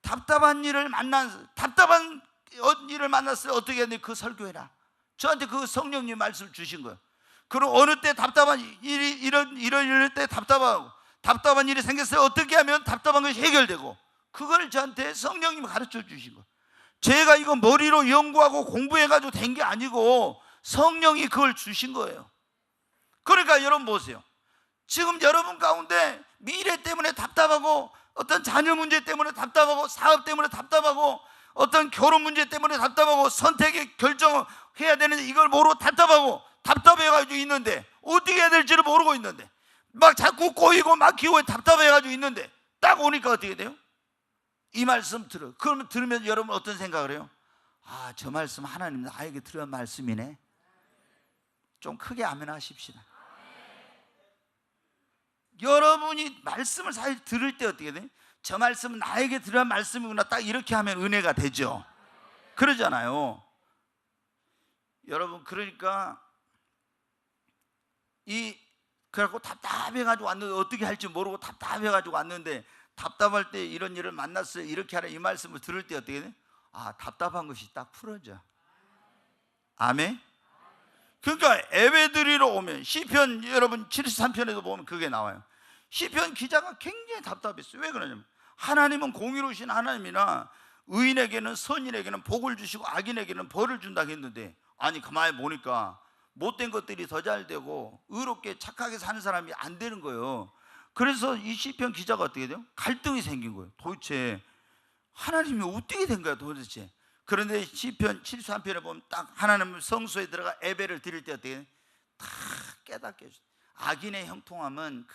답답한 일을 만났을 때 어떻게 해야 돼? 그 설교해라. 저한테 그 성령님 말씀을 주신 거예요. 그리고 어느 때 답답한 일이 이럴 때 답답한 일이 생겼어요. 어떻게 하면 답답한 것이 해결되고, 그걸 저한테 성령님이 가르쳐 주신 거예요. 제가 이거 머리로 연구하고 공부해가지고 된 게 아니고 성령이 그걸 주신 거예요. 그러니까 여러분 보세요. 지금 여러분 가운데 미래 때문에 답답하고, 어떤 자녀 문제 때문에 답답하고, 사업 때문에 답답하고, 어떤 결혼 문제 때문에 답답하고, 선택의 결정을 해야 되는데 이걸 모르고 답답해가지고 있는데, 어떻게 해야 될지를 모르고 있는데, 막 자꾸 꼬이고 막히고 답답해가지고 있는데 딱 오니까 어떻게 돼요? 이 말씀 들어. 그러면 들으면 여러분 어떤 생각을 해요? 아, 저 말씀 하나님 나에게 들은 말씀이네. 좀 크게 아멘 하십시다. 여러분이 말씀을 사실 들을 때 어떻게 돼? 저 말씀은 나에게 들은 말씀이구나, 딱 이렇게 하면 은혜가 되죠. 그러잖아요. 여러분, 그러니까 그래갖고 답답해가지고 왔는데, 어떻게 할지 모르고 답답해가지고 왔는데, 답답할 때 이런 일을 만났어요, 이렇게 하라, 이 말씀을 들을 때 어떻게 돼? 아, 답답한 것이 딱 풀어져. 아멘? 그러니까 예배드리러 오면 시편, 여러분 73편에도 보면 그게 나와요. 시편 기자가 굉장히 답답했어요. 왜 그러냐면, 하나님은 공의로우신 하나님이나 의인에게는, 선인에게는 복을 주시고 악인에게는 벌을 준다고 했는데, 아니 가만히 보니까 못된 것들이 더 잘 되고 의롭게 착하게 사는 사람이 안 되는 거예요. 그래서 이 시편 기자가 어떻게 돼요? 갈등이 생긴 거예요. 도대체 하나님이 어떻게 된 거야 도대체. 그런데 시편 73편에 보면 딱 하나님 성소에 들어가 예배를 드릴 때 어떻게 다 깨닫게 해줘. 악인의 형통함은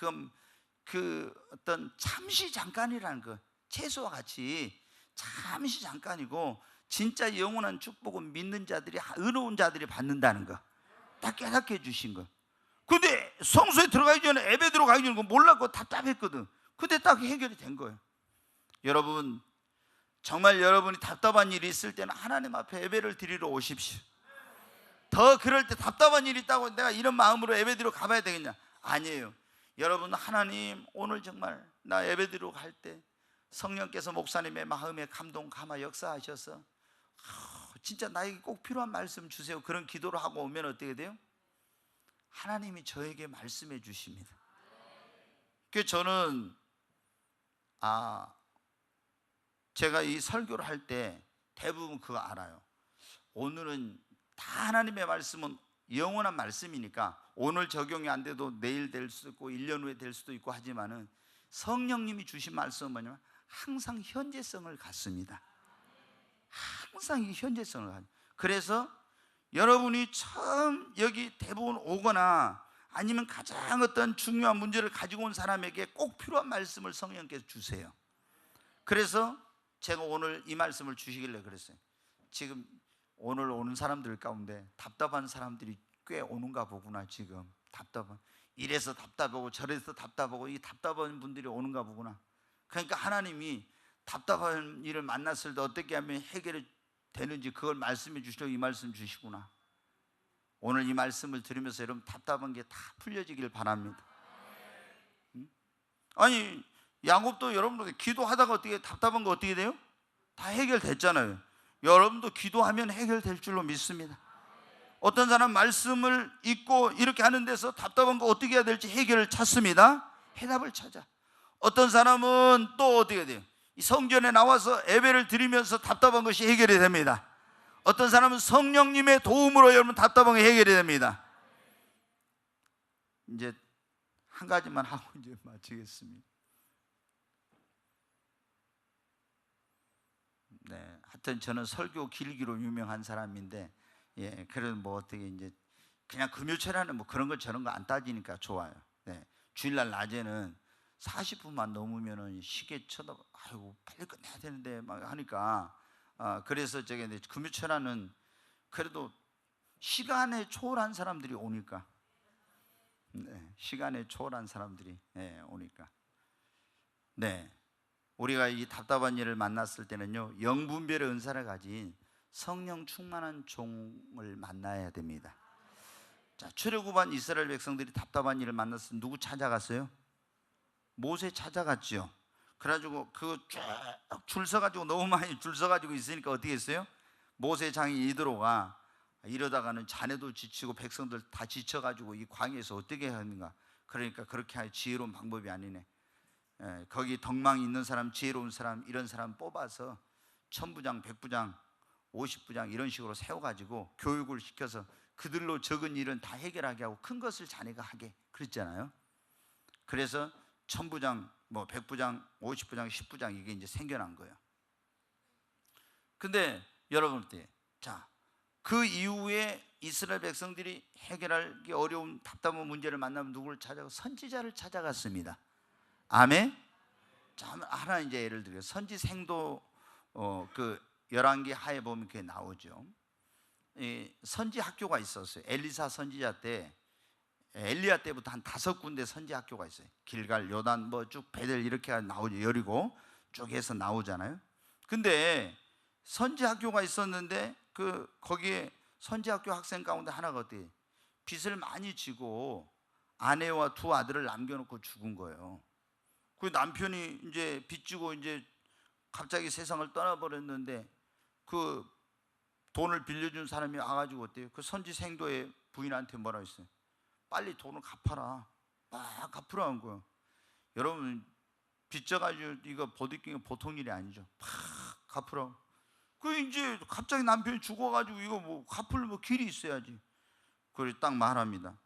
그 어떤 잠시 잠깐이라는 거, 채소와 같이 잠시 잠깐이고, 진짜 영원한 축복은 믿는 자들이, 의로운 자들이 받는다는 거 딱 깨닫게 해주신 거. 근데 성소에 들어가기 전에, 예배 들어가기 전에 몰랐고 답답했거든. 근데 딱 해결이 된 거예요. 여러분, 정말 여러분이 답답한 일이 있을 때는 하나님 앞에 예배를 드리러 오십시오. 더 그럴 때 답답한 일이 있다고 내가 이런 마음으로 예배 드리러 가봐야 되겠냐? 아니에요. 여러분, 하나님 오늘 정말 나 예배 드리러 갈 때 성령께서 목사님의 마음에 감동 감화 역사하셔서 진짜 나에게 꼭 필요한 말씀 주세요, 그런 기도를 하고 오면 어떻게 돼요? 하나님이 저에게 말씀해 주십니다. 그래서 저는 제가 이 설교를 할 때 대부분 그거 알아요. 오늘은 다 하나님의 말씀은 영원한 말씀이니까 오늘 적용이 안 돼도 내일 될 수도 있고 1년 후에 될 수도 있고 하지만은 성령님이 주신 말씀은 뭐냐면 항상 현재성을 갖습니다. 항상 이 현재성을 갖습니다. 그래서 여러분이 처음 여기 대부분 오거나 아니면 가장 어떤 중요한 문제를 가지고 온 사람에게 꼭 필요한 말씀을 성령께서 주세요. 그래서 제가 오늘 이 말씀을 주시길래 그랬어요. 지금 오늘 오는 사람들 가운데 답답한 사람들이 꽤 오는가 보구나. 지금 답답한, 이래서 답답하고 저래서 답답하고 이 답답한 분들이 오는가 보구나. 그러니까 하나님이 답답한 일을 만났을 때 어떻게 하면 해결이 되는지 그걸 말씀해 주시려고 이 말씀 주시구나. 오늘 이 말씀을 들으면서 여러분 답답한 게 다 풀려지길 바랍니다. 아니 야곱도 여러분들 기도하다가 어떻게 답답한 거 어떻게 돼요? 다 해결됐잖아요. 여러분도 기도하면 해결될 줄로 믿습니다. 어떤 사람 말씀을 읽고 이렇게 하는 데서 답답한 거 어떻게 해야 될지 해결을 찾습니다. 해답을 찾아. 어떤 사람은 또 어떻게 돼요? 이 성전에 나와서 예배를 드리면서 답답한 것이 해결이 됩니다. 어떤 사람은 성령님의 도움으로 여러분 답답한 게 해결이 됩니다. 이제 한 가지만 하고 이제 마치겠습니다. 네, 하여튼 저는 설교 길기로 유명한 사람인데, 예, 그래도 뭐 어떻게 이제 그냥 금요철에는 뭐 그런 거 저런 거 안 따지니까 좋아요. 네, 주일날 낮에는 40분만 넘으면은 시계 쳐다, 아이고 빨리 끝내야 되는데 막 하니까, 그래서 제가 이제 금요철에는 그래도 시간에 초월한 사람들이 오니까, 네, 시간에 초월한 사람들이 오니까, 네. 우리가 이 답답한 일을 만났을 때는요, 영분별의 은사를 가진 성령 충만한 종을 만나야 됩니다. 자, 출애굽한 이스라엘 백성들이 답답한 일을 만났을 때 누구 찾아갔어요? 모세 찾아갔죠. 그래가지고 그 쭉 줄 서가지고 너무 많이 줄 서가지고 있으니까 어떻게 했어요? 모세 장인 이드로가 이러다가는 자네도 지치고 백성들 다 지쳐가지고 이 광야에서 어떻게 하는가. 그러니까 그렇게 할 지혜로운 방법이 아니네. 거기 덕망이 있는 사람, 지혜로운 사람, 이런 사람 뽑아서 1000부장, 100부장, 50부장 이런 식으로 세워가지고 교육을 시켜서 그들로 적은 일은 다 해결하게 하고 큰 것을 자네가 하게 그랬잖아요. 그래서 1000부장, 뭐 100부장, 50부장, 10부장 이게 이제 생겨난 거예요. 근데 여러분 때, 자, 그 이후에 이스라엘 백성들이 해결하기 어려운 답답한 문제를 만나면 누구를 찾아가? 선지자를 찾아갔습니다. 아멘. 자, 하나 이제 예를 들어 선지생도 그 열왕기 하에 보면 그게 나오죠. 이 선지 학교가 있었어요. 엘리사 선지자 때, 엘리야 때부터 한 5군데 선지 학교가 있어요. 길갈, 요단, 뭐 쭉 베델 이렇게 나오죠. 여리고 쭉 해서 나오잖아요. 근데 선지 학교가 있었는데 그 거기에 선지 학교 학생 가운데 하나가 어때요? 빚을 많이 지고 아내와 2 아들을 남겨놓고 죽은 거예요. 그 남편이 이제 빚지고 이제 갑자기 세상을 떠나버렸는데 그 돈을 빌려준 사람이 와가지고 어때요? 그 선지생도의 부인한테 뭐라 했어요? 빨리 돈을 갚아라. 막 갚으라는 거예요. 여러분 빚져가지고 이거 버티기가 보통 일이 아니죠. 막 갚으라고. 그 이제 갑자기 남편이 죽어가지고 이거 뭐 갚을 뭐 길이 있어야지. 그래서 딱 말합니다.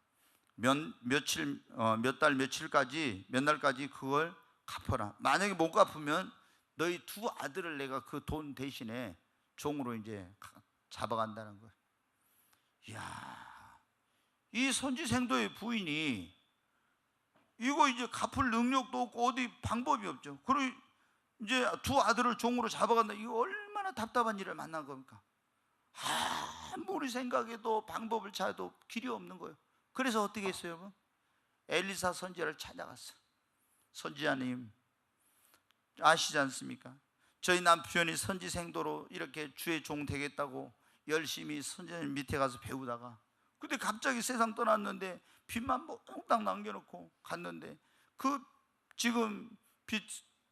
몇 달 며칠까지 몇 날까지 그걸 갚아라. 만약에 못 갚으면 너희 2 아들을 내가 그 돈 대신에 종으로 이제 잡아간다는 거예요. 이야, 이 선지생도의 부인이 이거 이제 갚을 능력도 없고 어디 방법이 없죠. 그리고 이제 2 아들을 종으로 잡아간다. 이거 얼마나 답답한 일을 만난 겁니까? 아무리 생각해도 방법을 찾아도 길이 없는 거예요. 그래서 어떻게 했어요, 여러분? 엘리사 선지자를 찾아갔어요. 선지자님, 아시지 않습니까? 저희 남편이 선지생도로 이렇게 주의 종 되겠다고 열심히 선지자님 밑에 가서 배우다가 근데 갑자기 세상 떠났는데 빚만 몽땅 남겨놓고 갔는데 그 지금 빚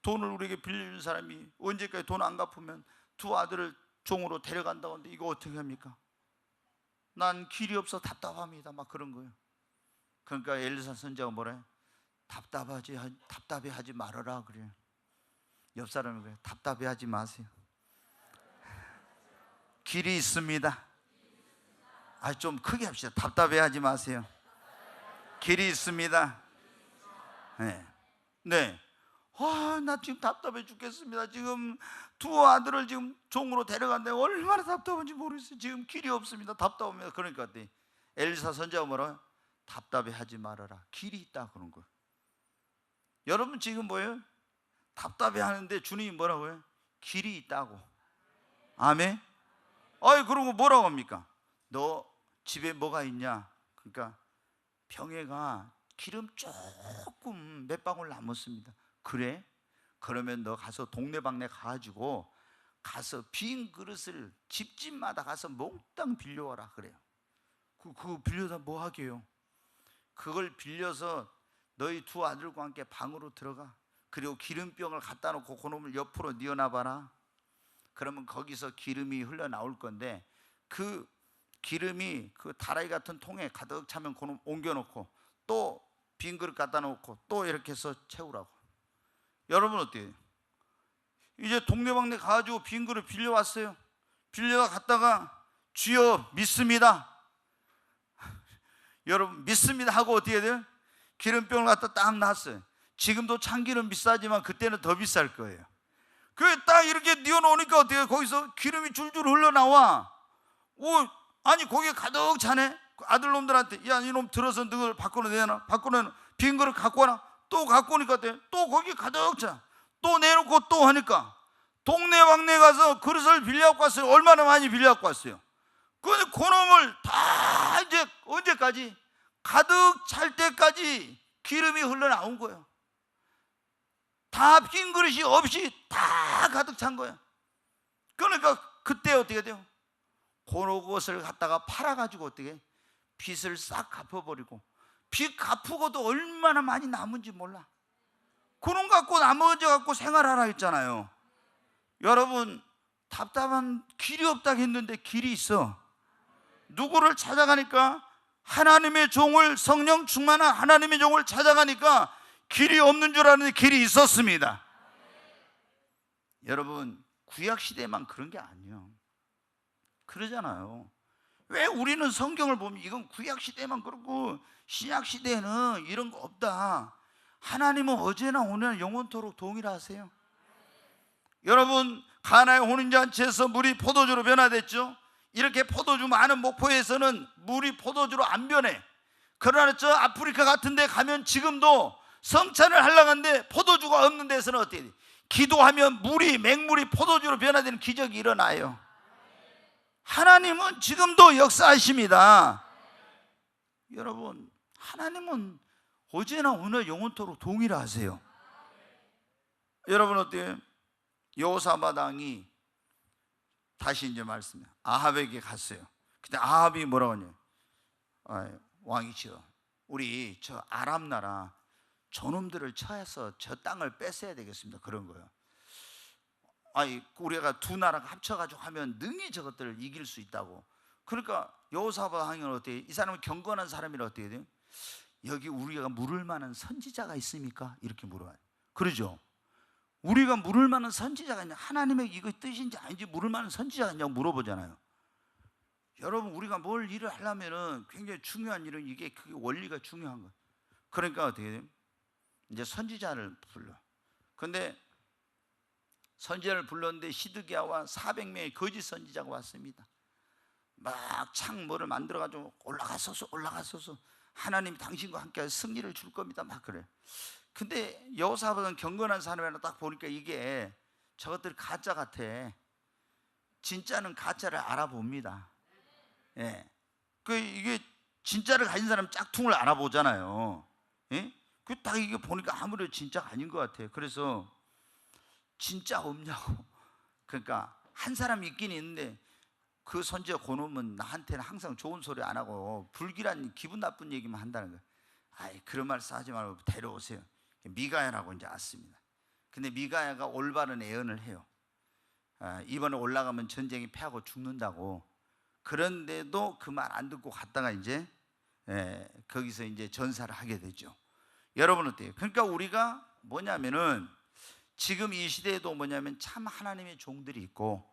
돈을 우리에게 빌려준 사람이 언제까지 돈 안 갚으면 2 아들을 종으로 데려간다고 하는데 이거 어떻게 합니까? 난 길이 없어 답답합니다. 막 그런 거예요. 그러니까 엘리사 선지자가 뭐래? 답답해하지 말아라 그래요. 옆 사람이 그래, 답답해하지 마세요. 길이 있습니다. 좀 크게 합시다. 답답해하지 마세요. 길이 있습니다. 네. 네. 나 지금 답답해 죽겠습니다. 지금 두 아들을 지금 종으로 데려갔는데 얼마나 답답한지 모르겠어요. 지금 길이 없습니다. 답답합니다. 그러니까 엘리사 선지자가 뭐라? 답답해하지 말아라. 길이 있다 그런 거예요. 여러분 지금 뭐예요? 답답해하는데 주님이 뭐라고 해요? 길이 있다고. 아멘. 그러고 뭐라고 합니까? 너 집에 뭐가 있냐? 그러니까 병에가 기름 조금 몇 방울 남았습니다. 그래? 그러면 너 가서 동네방네 가가지고 가서 빈 그릇을 집집마다 가서 몽땅 빌려와라 그래요. 그거 빌려다 뭐 하게요? 그걸 빌려서 너희 두 아들과 함께 방으로 들어가. 그리고 기름병을 갖다 놓고 그놈을 옆으로 뉘어놔봐라. 그러면 거기서 기름이 흘러나올 건데 그 기름이 그 다라이 같은 통에 가득 차면 그놈 옮겨놓고 또 빈 그릇 갖다 놓고 또 이렇게 해서 채우라고. 여러분 어때요? 이제 동네방네 가가지고 빈 그릇 빌려왔어요. 빌려다 갔다가 주여 믿습니다. 여러분 믿습니다 하고 어떻게 돼요? 기름병을 갖다 딱 놨어요. 지금도 참기름 비싸지만 그때는 더 비쌀 거예요. 그 딱 이렇게 뉘어놓으니까 어떻게 해요? 거기서 기름이 줄줄 흘러나와. 아니 거기에 가득 차네. 아들놈들한테 야 이놈 들어서 너를 밖으로 내놔. 밖으로 내놔. 빈 그릇 갖고 와라. 또 갖고 오니까 어때요? 또 거기 가득 차. 또 내놓고 또 하니까 동네 방네 가서 그릇을 빌려갖고 왔어요. 얼마나 많이 빌려갖고 왔어요. 그놈을 다 이제 언제까지? 가득 찰 때까지 기름이 흘러나온 거예요. 다 빈 그릇이 없이 다 가득 찬 거예요. 그러니까 그때 어떻게 돼요? 그것을 갖다가 팔아가지고 어떻게 빚을 싹 갚아버리고, 빚 갚고도 얼마나 많이 남은지 몰라. 그런 갖고 나머지 갖고 생활하라 했잖아요. 여러분 답답한 길이 없다 했는데 길이 있어. 누구를 찾아가니까 하나님의 종을, 성령 충만한 하나님의 종을 찾아가니까 길이 없는 줄 알았는데 길이 있었습니다. 여러분 구약시대만 그런 게 아니에요. 그러잖아요. 왜 우리는 성경을 보면 이건 구약시대만 그렇고 신약시대에는 이런 거 없다. 하나님은 어제나 오늘나 영원토록 동일하세요. 여러분 가나의 혼인잔치에서 물이 포도주로 변화됐죠. 이렇게 포도주 많은 목포에서는 물이 포도주로 안 변해. 그러나 저 아프리카 같은 데 가면 지금도 성찬을 하려고 하는데 포도주가 없는 데서는 어떻게 돼? 기도하면 맹물이 포도주로 변화되는 기적이 일어나요. 하나님은 지금도 역사하십니다. 여러분 하나님은 어제나 오늘 영원토록 동일하세요. 여러분 어때요? 여호사밧 왕이 다시 이제 말씀해 아합에게 갔어요. 근데 아합이 뭐라고 하냐? 왕이시여, 우리 저 아람 나라 저놈들을 쳐서 저 땅을 뺏어야 되겠습니다. 그런 거예요. 우리가 두 나라가 합쳐가지고 하면 능히 저것들을 이길 수 있다고. 그러니까 여호사밧 왕은 어때요? 이 사람은 경건한 사람이라 어떻게 돼요? 여기 우리가 물을 만한 선지자가 있습니까? 이렇게 물어봐요. 그러죠? 우리가 물을 만한 선지자가 있냐? 하나님의 이거 뜻인지 아닌지 물을 만한 선지자가 있냐고 물어보잖아요. 여러분 우리가 뭘 일을 하려면은 굉장히 중요한 일은 이게 그 원리가 중요한 거예요. 그러니까 어떻게 돼요? 이제 선지자를 불러. 근데 선지자를 불렀는데 시드기야와 400명의 거짓 선지자가 왔습니다. 막 창모를 만들어가지고 올라가소서 하나님이 당신과 함께 승리를 줄 겁니다. 막 그래. 근데 여호사밧은 경건한 사람이라 딱 보니까 이게 저것들 가짜 같아. 진짜는 가짜를 알아봅니다. 예. 이게 진짜를 가진 사람 짝퉁을 알아보잖아요. 예? 딱 이게 보니까 아무래도 진짜가 아닌 것 같아요. 그래서 진짜 없냐고. 그러니까 한 사람이 있긴 있는데 그 선지자 그놈은 나한테는 항상 좋은 소리 안 하고 불길한 기분 나쁜 얘기만 한다는 거예요. 그런 말 하지 말고 데려오세요. 미가야라고 이제 왔습니다. 근데 미가야가 올바른 예언을 해요. 이번에 올라가면 전쟁이 패하고 죽는다고. 그런데도 그 말 안 듣고 갔다가 이제 거기서 이제 전사를 하게 되죠. 여러분 어때요? 그러니까 우리가 뭐냐면은 지금 이 시대에도 뭐냐면 참 하나님의 종들이 있고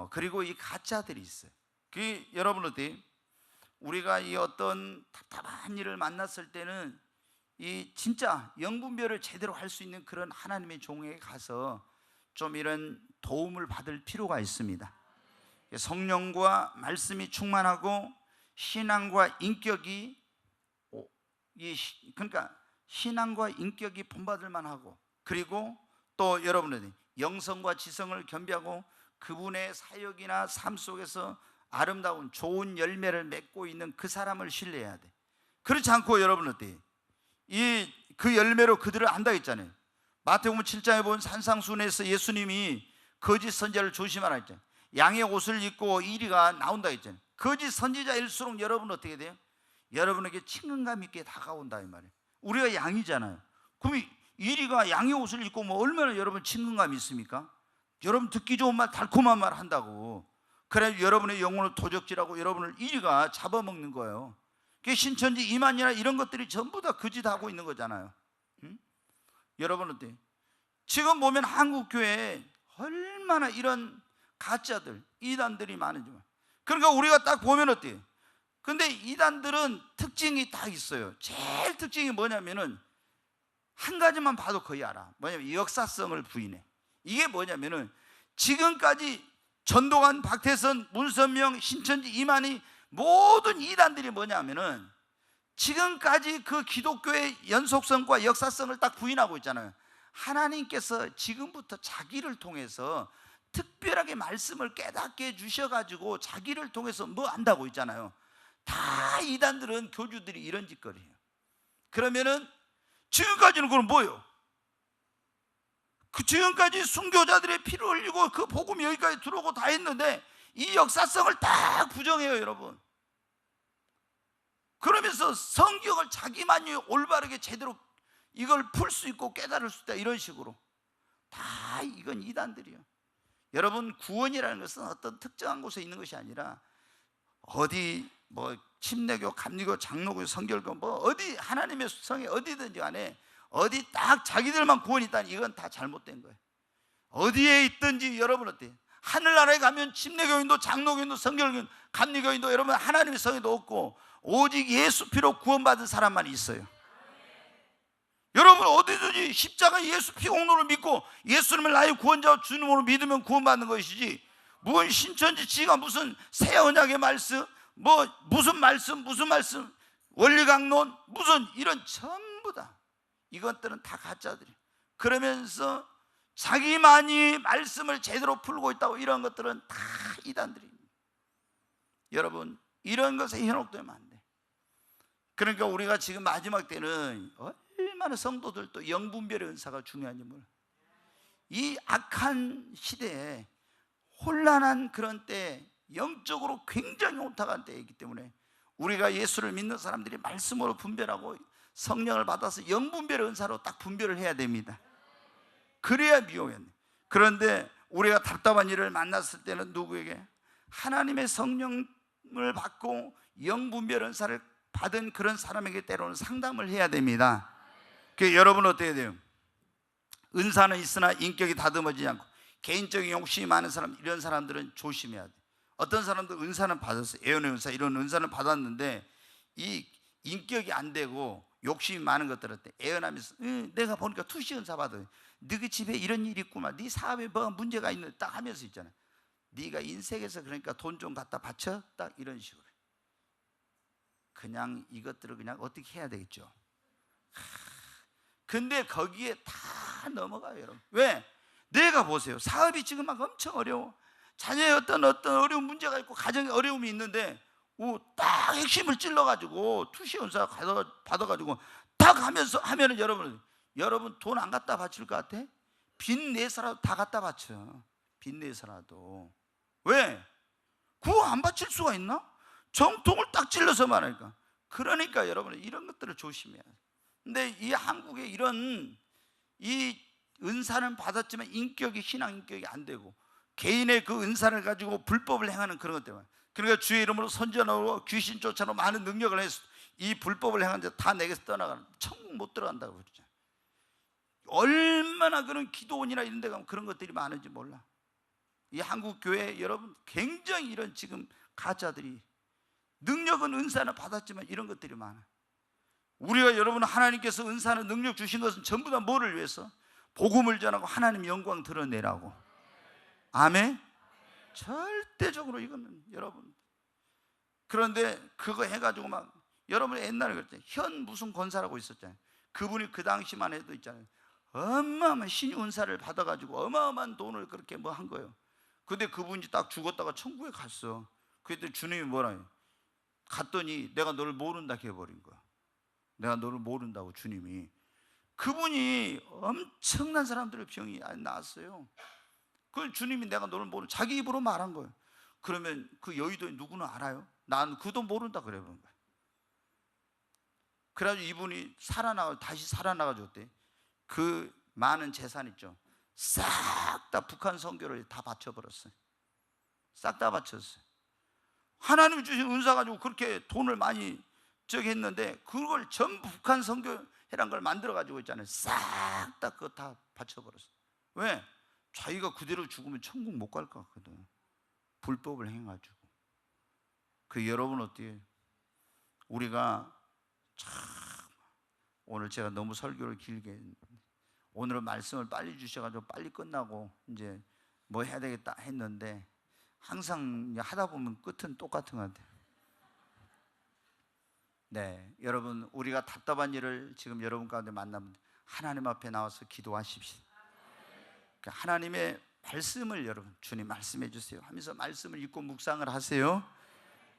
그리고 이 가짜들이 있어요. 그 여러분 어때요? 우리가 이 어떤 답답한 일을 만났을 때는 이 진짜 영분별을 제대로 할 수 있는 그런 하나님의 종에게 가서 좀 이런 도움을 받을 필요가 있습니다. 성령과 말씀이 충만하고 신앙과 인격이 그러니까 신앙과 인격이 본받을 만하고, 그리고 또 여러분들이 영성과 지성을 겸비하고 그분의 사역이나 삶 속에서 아름다운 좋은 열매를 맺고 있는 그 사람을 신뢰해야 돼. 그렇지 않고 여러분 어때요? 그 열매로 그들을 안다 했잖아요. 마태복음 7장에 보면 산상수훈에서 예수님이 거짓 선지자를 조심하라 했잖아요. 양의 옷을 입고 이리가 나온다 했잖아요. 거짓 선지자일수록 여러분 어떻게 돼요? 여러분에게 친근감 있게 다가온다 이 말이에요. 우리가 양이잖아요. 그럼 이리가 양의 옷을 입고 뭐 얼마나 여러분 친근감이 있습니까? 여러분 듣기 좋은 말, 달콤한 말 한다고. 그래 여러분의 영혼을 도적질하고 여러분을 이리가 잡아먹는 거예요. 신천지 이만이나 이런 것들이 전부 다 거짓하고 있는 거잖아요. 응? 여러분 어때요? 지금 보면 한국 교회에 얼마나 이런 가짜들, 이단들이 많은지. 그러니까 우리가 딱 보면 어때요? 근데 이단들은 특징이 다 있어요. 제일 특징이 뭐냐면은 한 가지만 봐도 거의 알아. 뭐냐면 역사성을 부인해. 이게 뭐냐면은 지금까지 전도관, 박태선, 문선명, 신천지, 이만희 모든 이단들이 뭐냐면은 지금까지 그 기독교의 연속성과 역사성을 딱 부인하고 있잖아요. 하나님께서 지금부터 자기를 통해서 특별하게 말씀을 깨닫게 해주셔가지고 자기를 통해서 뭐 한다고 있잖아요. 다 이단들은 교주들이 이런 짓거리예요. 그러면은 지금까지는 그럼 뭐예요? 그 지금까지 순교자들의 피를 흘리고 그 복음이 여기까지 들어오고 다 했는데 이 역사성을 딱 부정해요 여러분. 그러면서 성경을 자기만이 올바르게 제대로 이걸 풀 수 있고 깨달을 수 있다 이런 식으로 다 이건 이단들이에요. 여러분 구원이라는 것은 어떤 특정한 곳에 있는 것이 아니라 어디 뭐 침례교, 감리교, 장로교, 성결교 뭐 어디 하나님의 성에 어디든지 간에 어디 딱 자기들만 구원이 있다니 이건 다 잘못된 거예요. 어디에 있든지 여러분 어때요? 하늘나라에 가면 침례교인도 장로교인도 성결교인도 감리교인도 여러분 하나님의 성에도 없고 오직 예수 피로 구원받은 사람만 있어요. 여러분 어디든지 십자가 예수 피 공로를 믿고 예수님을 나의 구원자와 주님으로 믿으면 구원받는 것이지 무슨 신천지 지가 무슨 새 언약의 말씀 뭐 무슨 말씀 원리강론 무슨 이런 전부 다 이것들은 다 가짜들이에요. 그러면서 자기만이 말씀을 제대로 풀고 있다고 이런 것들은 다 이단들입니다. 여러분 이런 것에 현혹되면 안 돼. 그러니까 우리가 지금 마지막 때는 얼마나 성도들도 영분별의 은사가 중요한지 몰라요. 이 악한 시대에 혼란한 그런 때 영적으로 굉장히 혼탁한 때이기 때문에 우리가 예수를 믿는 사람들이 말씀으로 분별하고 성령을 받아서 영분별의 은사로 딱 분별을 해야 됩니다. 그래야 미혹했네. 그런데 우리가 답답한 일을 만났을 때는 누구에게? 하나님의 성령을 받고 영분별 은사를 받은 그런 사람에게 때로는 상담을 해야 됩니다. 여러분 어떻게 돼요? 은사는 있으나 인격이 다듬어지지 않고 개인적인 욕심이 많은 사람, 이런 사람들은 조심해야 돼. 어떤 사람들 은사는 받았어요. 예언의 은사 이런 은사는 받았는데 이 인격이 안 되고 욕심이 많은 것들은 예언하면서 내가 보니까 투시 은사 받아. 너희 집에 이런 일이 있구만. 네 사업에 뭐가 문제가 있는 딱 하면서 있잖아. 네가 인생에서 그러니까 돈 좀 갖다 바쳐 딱 이런 식으로. 그냥 이것들을 그냥 어떻게 해야 되겠죠. 근데 거기에 다 넘어가요 여러분. 왜? 내가 보세요. 사업이 지금 막 엄청 어려워. 자녀의 어떤 어려운 문제가 있고 가정에 어려움이 있는데 딱 핵심을 찔러가지고 투시 은사 받아가지고 딱 하면서 하면은 여러분 돈 안 갖다 바칠 것 같아? 빚 내서라도 다 갖다 바쳐. 빚 내서라도. 왜? 그거 안 바칠 수가 있나? 정통을 딱 찔러서 말하니까. 그러니까 여러분 이런 것들을 조심해야 돼. 근데 이 한국에 이런 이 은사는 받았지만 인격이 신앙 인격이 안 되고 개인의 그 은사를 가지고 불법을 행하는 그런 것 때문에 그러니까 주의 이름으로 선전하고 귀신 쫓아내고 많은 능력을 해서 이 불법을 행하는데 다 내게서 떠나가는 천국 못 들어간다고 그러죠. 얼마나 그런 기도원이나 이런 데 가면 그런 것들이 많은지 몰라. 이 한국 교회 여러분 굉장히 이런 지금 가짜들이, 능력은 은사는 받았지만 이런 것들이 많아. 우리가 여러분 하나님께서 은사는 능력 주신 것은 전부 다 뭐를 위해서? 복음을 전하고 하나님 영광 드러내라고. 아멘. 절대적으로 이거는 여러분. 그런데 그거 해가지고 막 여러분 옛날에 그랬잖아요. 현 무슨 권사라고 있었잖아요. 그분이 그 당시만 해도 있잖아요. 어마어마한 신의 은사를 받아가지고 어마어마한 돈을 그렇게 뭐 한 거예요. 근데 그분이 딱 죽었다가 천국에 갔어. 그때 주님이 뭐라 해요? 갔더니 내가 너를 모른다 해버린 거야. 내가 너를 모른다고 주님이. 그분이 엄청난 사람들의 병이 나았어요. 그걸 주님이 내가 너를 모른다 자기 입으로 말한 거예요. 그러면 그 여의도에 누구는 알아요? 난 그도 모른다 그래 본 거야. 그래가지고 이분이 다시 살아나가지고 그 많은 재산 있죠, 싹 다 북한 선교를 다 바쳐버렸어요. 싹 다 바쳤어요. 하나님이 주신 은사 가지고 그렇게 돈을 많이 저기 했는데 그걸 전부 북한 선교회란 걸 만들어 가지고 있잖아요. 싹 다 그거 다 바쳐버렸어요. 왜? 자기가 그대로 죽으면 천국 못 갈 것 같거든. 불법을 행해가지고. 그 여러분 어때요? 우리가 참 오늘 제가 너무 설교를 길게 했는데 오늘은 말씀을 빨리 주셔가지고 빨리 끝나고 이제 뭐 해야 되겠다 했는데 항상 하다 보면 끝은 똑같은 것 같아요. 네, 여러분 우리가 답답한 일을 지금 여러분 가운데 만나면 하나님 앞에 나와서 기도하십시오. 하나님의 말씀을 여러분 주님 말씀해 주세요 하면서 말씀을 읽고 묵상을 하세요.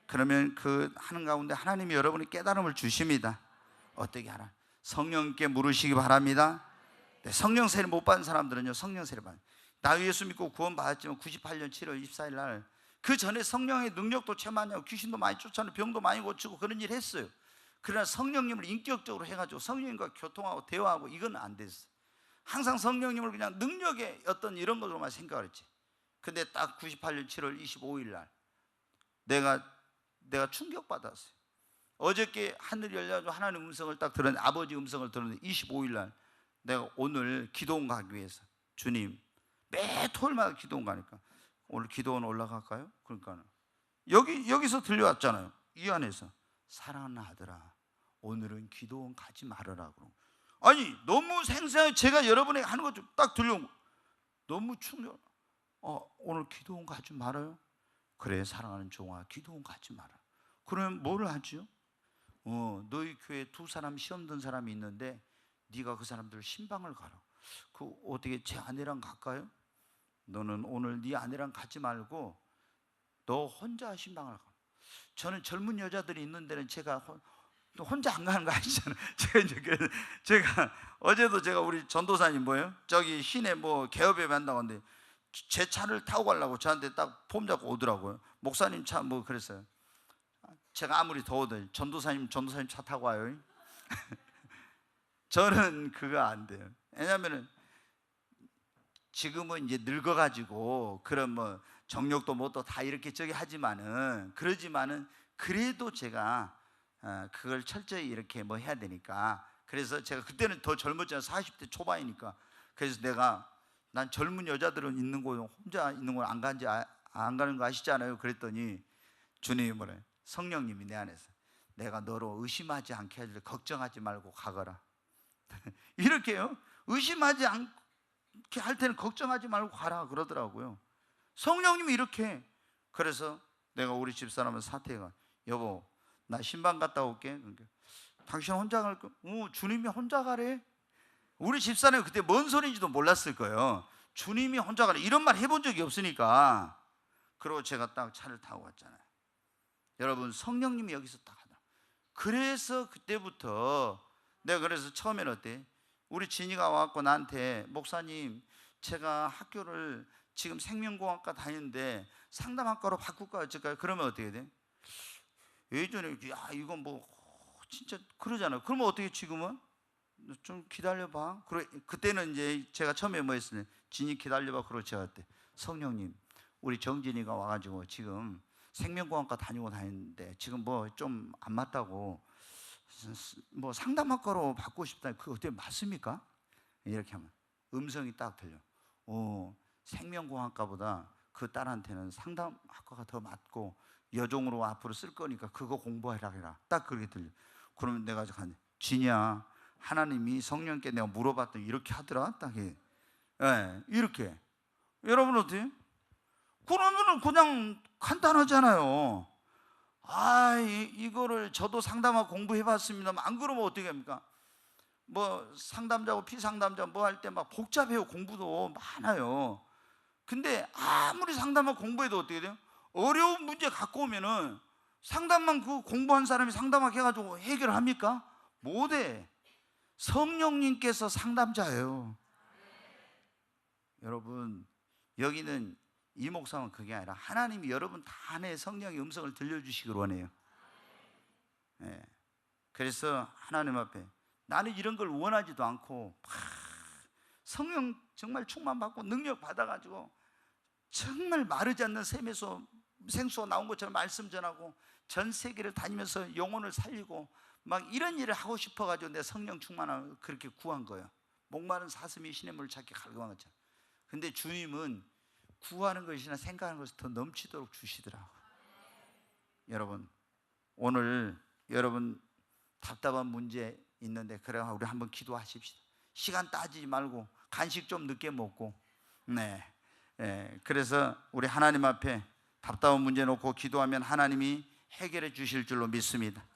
그러면 그 하는 가운데 하나님이 여러분의 깨달음을 주십니다. 어떻게 하나? 성령께 물으시기 바랍니다. 네, 성령 세례 못 받은 사람들은요 성령 세례 받아요. 나 예수 믿고 구원 받았지만 98년 7월 24일 날 그 전에 성령의 능력도 체험하냐고 귀신도 많이 쫓아내고 병도 많이 고치고 그런 일 했어요. 그러나 성령님을 인격적으로 해가지고 성령님과 교통하고 대화하고 이건 안 됐어요. 항상 성령님을 그냥 능력의 어떤 이런 것으로만 생각을 했지. 근데 딱 98년 7월 25일 날 내가 충격받았어요. 어저께 하늘이 열려가지고 하나님 음성을 딱 들었는데 아버지 음성을 들었는데 25일 날 내가 오늘 기도원 가기 위해서 주님 매 토요일마다 기도원 가니까 오늘 기도원 올라갈까요? 그러니까 여기서 들려왔잖아요. 이 안에서 사랑하는 아들아 오늘은 기도원 가지 말으라고. 아니 너무 생생하게 제가 여러분에게 하는 것 좀 딱 들려온 거 너무 충격. 오늘 기도원 가지 말아요? 그래 사랑하는 종아 기도원 가지 마라. 그러면 뭐를 하지요? 너희 교회에 두 사람 시험 든 사람이 있는데 네가 그 사람들 신방을 가라. 그 어떻게 제 아내랑 갈까요? 너는 오늘 네 아내랑 가지 말고 너 혼자 신방을 가. 저는 젊은 여자들이 있는 데는 제가 혼자 안 가는 거 아시잖아요. 제가 어제도 제가 우리 전도사님 뭐예요? 저기 시내 뭐 개업에 만나고 하는데 제 차를 타고 가려고 저한테 딱 폼 잡고 오더라고요. 목사님 차 뭐 그랬어요. 제가 아무리 더워도 전도사님 차 타고 와요. 저는 그거 안 돼요. 왜냐하면은 지금은 이제 늙어가지고 그런 뭐 정력도 뭣도 다 이렇게 저기 하지만은 그래도 제가 그걸 철저히 이렇게 뭐 해야 되니까. 그래서 제가 그때는 더 젊었잖아요. 40대 초반이니까. 그래서 난 젊은 여자들은 있는 곳 혼자 있는 곳 안 가는 거 아시잖아요. 그랬더니 주님이 뭐래? 성령님이 내 안에서 내가 너로 의심하지 않게 하길 걱정하지 말고 가거라. 이렇게요. 의심하지 않게 할 때는 걱정하지 말고 가라 그러더라고요. 성령님이 이렇게. 그래서 내가 우리 집사람은 사태가 여보 나 신방 갔다 올게. 그러니까, 당신 혼자 갈 거? 주님이 혼자 가래. 우리 집사람이 그때 뭔 소리인지도 몰랐을 거예요. 주님이 혼자 가래 이런 말 해본 적이 없으니까. 그리고 제가 딱 차를 타고 갔잖아요. 여러분 성령님이 여기서 딱 하다. 그래서 그때부터 내가 그래서 처음에는 어때? 우리 진이가 와갖고 나한테 목사님 제가 학교를 지금 생명공학과 다니는데 상담학과로 바꿀까 어쩔까요? 그러면 어떻게 돼? 예전에 야 이건 뭐 진짜 그러잖아요. 그러면 어떻게 지금은? 좀 기다려봐. 그때는 이제 제가 처음에 뭐 했으냐 진이 기다려봐. 그러고 제가 그때 성령님 우리 정진이가 와가지고 지금 생명공학과 다니는데 지금 뭐 좀 안 맞다고 뭐 상담학과로 바꾸고 싶다. 그거 어떻게 맞습니까? 이렇게 하면 음성이 딱 들려. 생명공학과보다 그 딸한테는 상담학과가 더 맞고 여종으로 앞으로 쓸 거니까 그거 공부해라 해라. 딱 그렇게 들려. 그러면 내가 간 진이야, 하나님이 성령께 내가 물어봤더니 이렇게 하더라. 딱 이렇게. 여러분 어때요? 그러면은 그냥 간단하잖아요. 이거를 저도 상담하고 공부해봤습니다만 안 그러면 어떻게 합니까? 뭐 상담자고 피상담자 뭐 할 때 막 복잡해요. 공부도 많아요. 근데 아무리 상담하고 공부해도 어떻게 돼요? 어려운 문제 갖고 오면은 상담만 그 공부한 사람이 상담하게 해가지고 해결합니까? 못해. 성령님께서 상담자예요. 여러분, 여기는 이 목사는 그게 아니라 하나님이 여러분 다 안에 성령의 음성을 들려주시기를 원해요. 그래서 하나님 앞에 나는 이런 걸 원하지도 않고 성령 정말 충만받고 능력 받아가지고 정말 마르지 않는 생수가 나온 것처럼 말씀 전하고 전 세계를 다니면서 영혼을 살리고 막 이런 일을 하고 싶어가지고 내 성령 충만을 그렇게 구한 거예요. 목마른 사슴이 신의 물을 찾기 갈구한 것처럼. 근데 주님은 구하는 것이나 생각하는 것이 더 넘치도록 주시더라고요. 여러분, 오늘 여러분 답답한 문제 있는데 그래 우리 한번 기도하십시다. 시간 따지지 말고 간식 좀 늦게 먹고 그래서 우리 하나님 앞에 답답한 문제 놓고 기도하면 하나님이 해결해 주실 줄로 믿습니다.